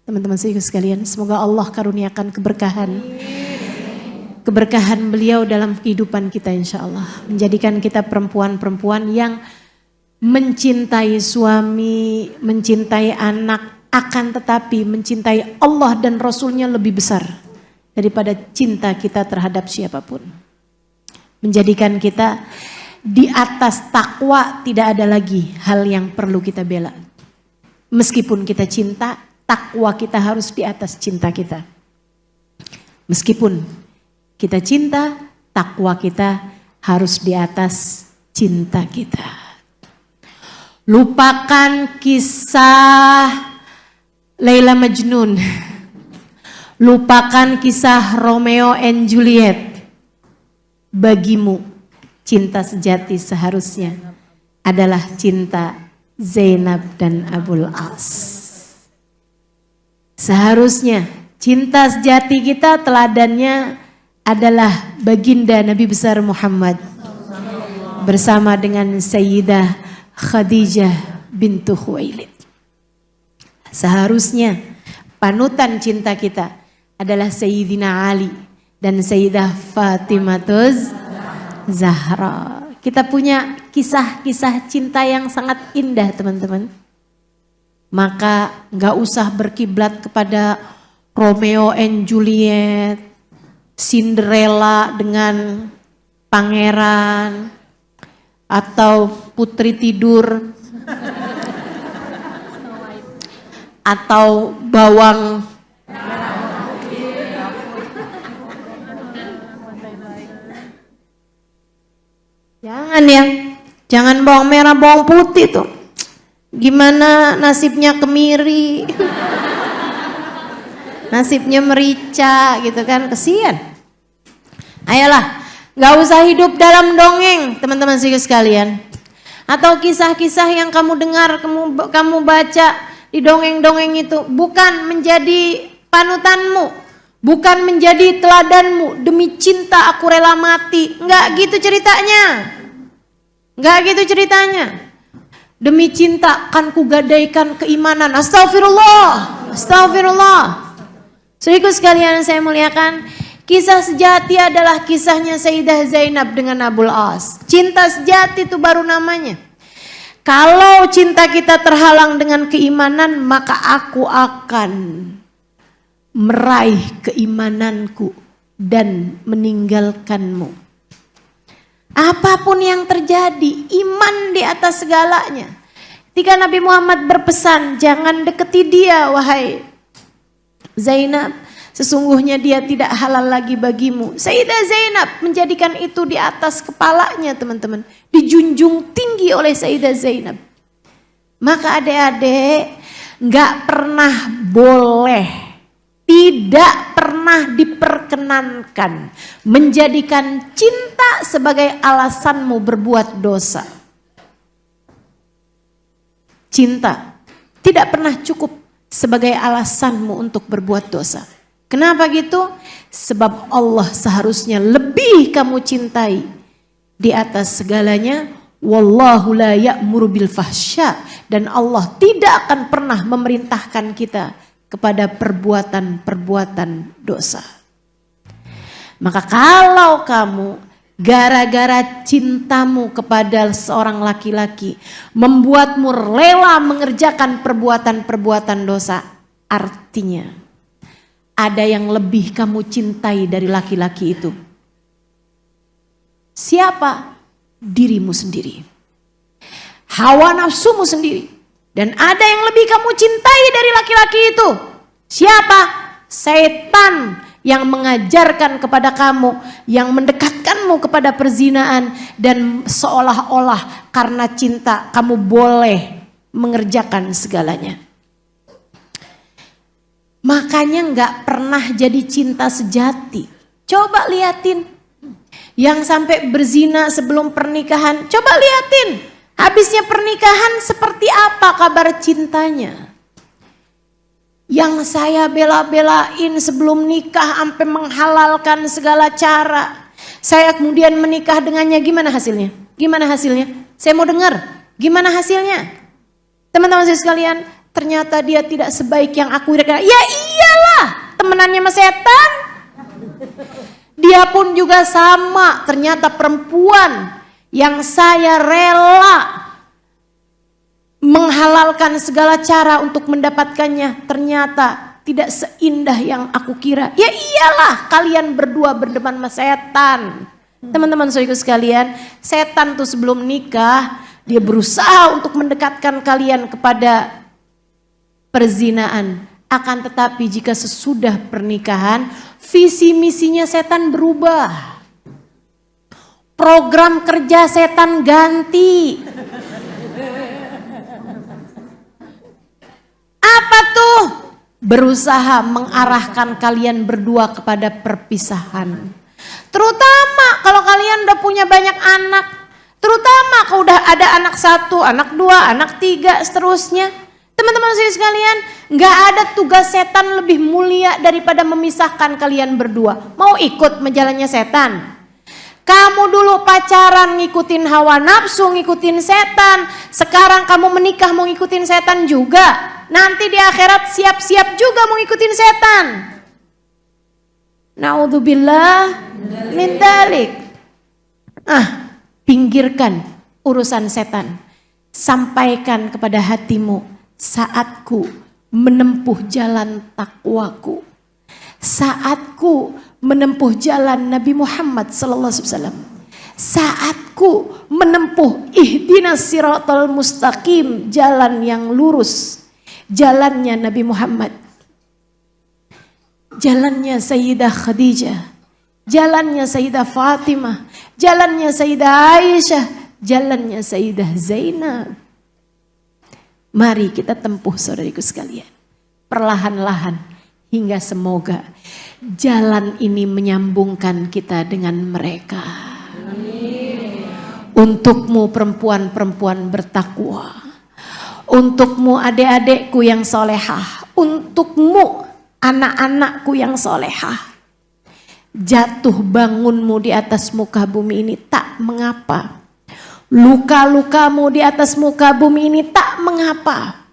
Teman-teman sekalian, semoga Allah karuniakan keberkahan. Keberkahan beliau dalam kehidupan kita insya Allah. Menjadikan kita perempuan-perempuan yang mencintai suami, mencintai anak, akan tetapi mencintai Allah dan Rasulnya lebih besar daripada cinta kita terhadap siapapun. Menjadikan kita di atas takwa, tidak ada lagi hal yang perlu kita bela. Meskipun kita cinta, takwa kita harus di atas cinta kita. Meskipun kita cinta, takwa kita harus di atas cinta kita. Lupakan kisah Laila Majnun. Lupakan kisah Romeo and Juliet. Bagimu, cinta sejati seharusnya adalah cinta Zainab dan Abul As. Seharusnya cinta sejati kita teladannya adalah baginda Nabi besar Muhammad bersama dengan Sayyidah Khadijah bintu Khuwailid. Seharusnya panutan cinta kita adalah Sayyidina Ali dan Sayyidah Fatimah Zahra. Kita punya kisah-kisah cinta yang sangat indah teman-teman. Maka gak usah berkiblat kepada Romeo and Juliet, Cinderella dengan pangeran, atau putri tidur, atau bawang. Jangan ya, jangan bawang merah, bawang putih tuh. Gimana nasibnya kemiri, nasibnya merica gitu kan, kesian. Ayolah, gak usah hidup dalam dongeng teman-teman sekalian. Atau kisah-kisah yang kamu dengar, kamu baca di dongeng-dongeng itu bukan menjadi panutanmu, bukan menjadi teladanmu. Demi cinta aku rela mati. Enggak gitu ceritanya. Enggak gitu ceritanya. Demi cinta akan kugadaikan keimanan. Astagfirullah. Astagfirullah. Saudaraku sekalian saya muliakan, kisah sejati adalah kisahnya Sayyidah Zainab dengan Abul As. Cinta sejati itu baru namanya. Kalau cinta kita terhalang dengan keimanan, maka aku akan meraih keimananku dan meninggalkanmu. Apapun yang terjadi, iman di atas segalanya. Ketika Nabi Muhammad berpesan, jangan deketi dia wahai Zainab, sesungguhnya dia tidak halal lagi bagimu. Sayyidah Zainab menjadikan itu di atas kepalanya teman-teman. Dijunjung tinggi oleh Sayyidah Zainab. Maka adik-adik gak pernah boleh, tidak pernah diperkenankan menjadikan cinta sebagai alasanmu berbuat dosa. Cinta tidak pernah cukup sebagai alasanmu untuk berbuat dosa. Kenapa gitu? Sebab Allah seharusnya lebih kamu cintai di atas segalanya. Wallahu la ya'muru bil fahsya, dan Allah tidak akan pernah memerintahkan kita kepada perbuatan-perbuatan dosa. Maka kalau kamu gara-gara cintamu kepada seorang laki-laki membuatmu rela mengerjakan perbuatan-perbuatan dosa, artinya ada yang lebih kamu cintai dari laki-laki itu. Siapa? Dirimu sendiri. Hawa nafsumu sendiri. Dan ada yang lebih kamu cintai dari laki-laki itu. Siapa? Setan yang mengajarkan kepada kamu, yang mendekatkanmu kepada perzinaan, dan seolah-olah karena cinta kamu boleh mengerjakan segalanya. Makanya gak pernah jadi cinta sejati. Coba liatin. yang sampai berzina sebelum pernikahan. Coba liatin, habisnya pernikahan seperti apa kabar cintanya. Yang saya bela-belain sebelum nikah sampai menghalalkan segala cara. Saya kemudian menikah dengannya, gimana hasilnya? Gimana hasilnya? Saya mau dengar, gimana hasilnya? Teman-teman saya sekalian, ternyata dia tidak sebaik yang aku kira. Ya iyalah, temenannya sama setan. Dia pun juga sama, ternyata perempuan yang saya rela menghalalkan segala cara untuk mendapatkannya, ternyata tidak seindah yang aku kira. Ya iyalah, kalian berdua berdepan sama setan. Teman-teman saudaraku sekalian, setan tuh sebelum nikah, dia berusaha untuk mendekatkan kalian kepada perzinaan. Akan tetapi jika sesudah pernikahan, visi misinya setan berubah. Program kerja setan ganti. Apa tuh? Berusaha mengarahkan kalian berdua kepada perpisahan. Terutama kalau kalian udah punya banyak anak. Terutama kalau udah ada anak 1, anak 2, anak 3, seterusnya. Teman-teman sekalian, gak ada tugas setan lebih mulia daripada memisahkan kalian berdua. Mau ikut menjalannya setan? Kamu dulu pacaran ngikutin hawa nafsu, ngikutin setan. Sekarang kamu menikah mau ngikutin setan juga. Nanti di akhirat siap-siap juga mau ngikutin setan. Naudzubillah min dzalik. Pinggirkan urusan setan. Sampaikan kepada hatimu, saatku menempuh jalan takwaku. Saatku menempuh jalan Nabi Muhammad sallallahu alaihi wasallam. Saatku menempuh ihdinas siratal mustaqim, jalan yang lurus. Jalannya Nabi Muhammad. Jalannya Sayyidah Khadijah. Jalannya Sayyidah Fatimah. Jalannya Sayyidah Aisyah. Jalannya Sayyidah Zainab. Mari kita tempuh saudariku sekalian. Perlahan-lahan hingga semoga jalan ini menyambungkan kita dengan mereka. Amin. Untukmu perempuan-perempuan bertakwa. Untukmu adik-adikku yang solehah. Untukmu anak-anakku yang solehah. Jatuh bangunmu di atas muka bumi ini tak mengapa. Luka-lukamu di atas muka bumi ini tak mengapa.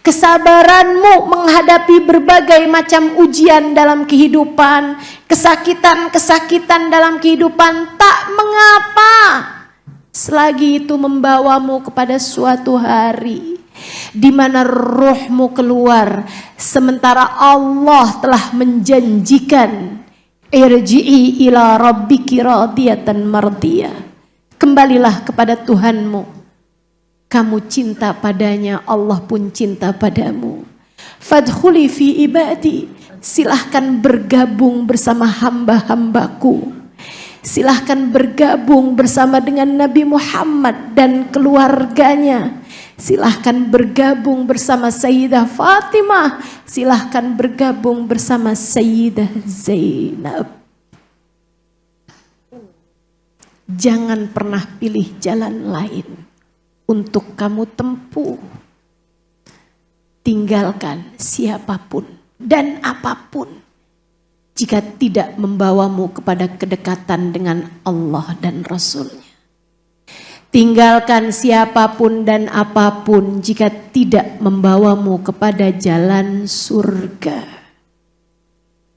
Kesabaranmu menghadapi berbagai macam ujian dalam kehidupan, kesakitan-kesakitan dalam kehidupan tak mengapa. Selagi itu membawamu kepada suatu hari di mana rohmu keluar, sementara Allah telah menjanjikan irji'i ila rabbiki radiyatan mardiyah. Kembalilah kepada Tuhanmu. Kamu cinta padanya, Allah pun cinta padamu. Fadkhuli fi ibadi. Silahkan bergabung bersama hamba-hambaku. Silahkan bergabung bersama dengan Nabi Muhammad dan keluarganya. Silahkan bergabung bersama Sayyidah Fatimah. Silahkan bergabung bersama Sayyidah Zainab. Jangan pernah pilih jalan lain untuk kamu tempuh. Tinggalkan siapapun dan apapun jika tidak membawamu kepada kedekatan dengan Allah dan Rasul-Nya. Tinggalkan siapapun dan apapun jika tidak membawamu kepada jalan surga.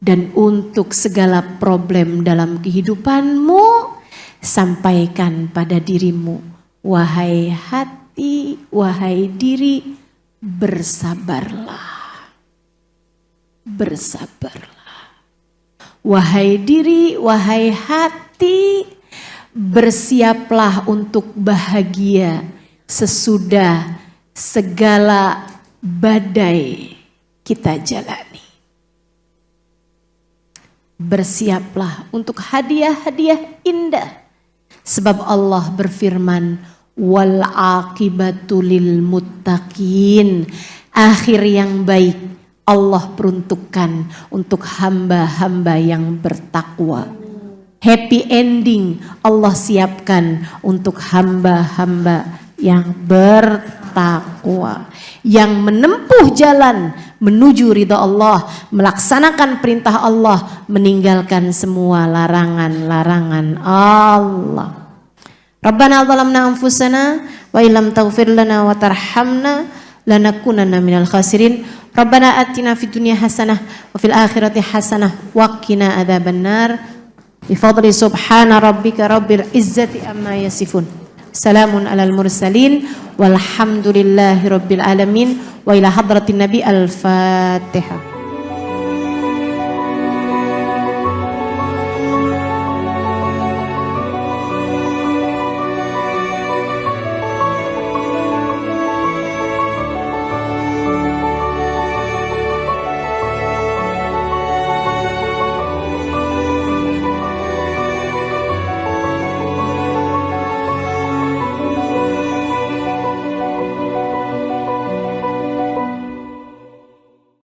Dan untuk segala problem dalam kehidupanmu, sampaikan pada dirimu, wahai hati, wahai diri, bersabarlah. Bersabarlah. Wahai diri, wahai hati, bersiaplah untuk bahagia sesudah segala badai kita jalani. Bersiaplah untuk hadiah-hadiah indah. Sebab Allah berfirman, wal aqibatu lil muttaqin. Akhir yang baik Allah peruntukkan untuk hamba-hamba yang bertakwa. happy ending Allah siapkan untuk hamba-hamba yang bertakwa, yang menempuh jalan menuju ridha Allah, melaksanakan perintah Allah, meninggalkan semua larangan-larangan Allah. Rabbana zalamna anfusana wa illam taghfir lana wa tarhamna lanakunanna minal khasirin. Rabbana atina fid dunya hasanah wa fil akhirati hasanah wa qina adzabannar. Bi fadli subhana rabbika rabbil izzati amma yasifun. Salamun alal mursalin walhamdulillahi rabbil alamin. Wa ila hadratin nabi al-Fatihah.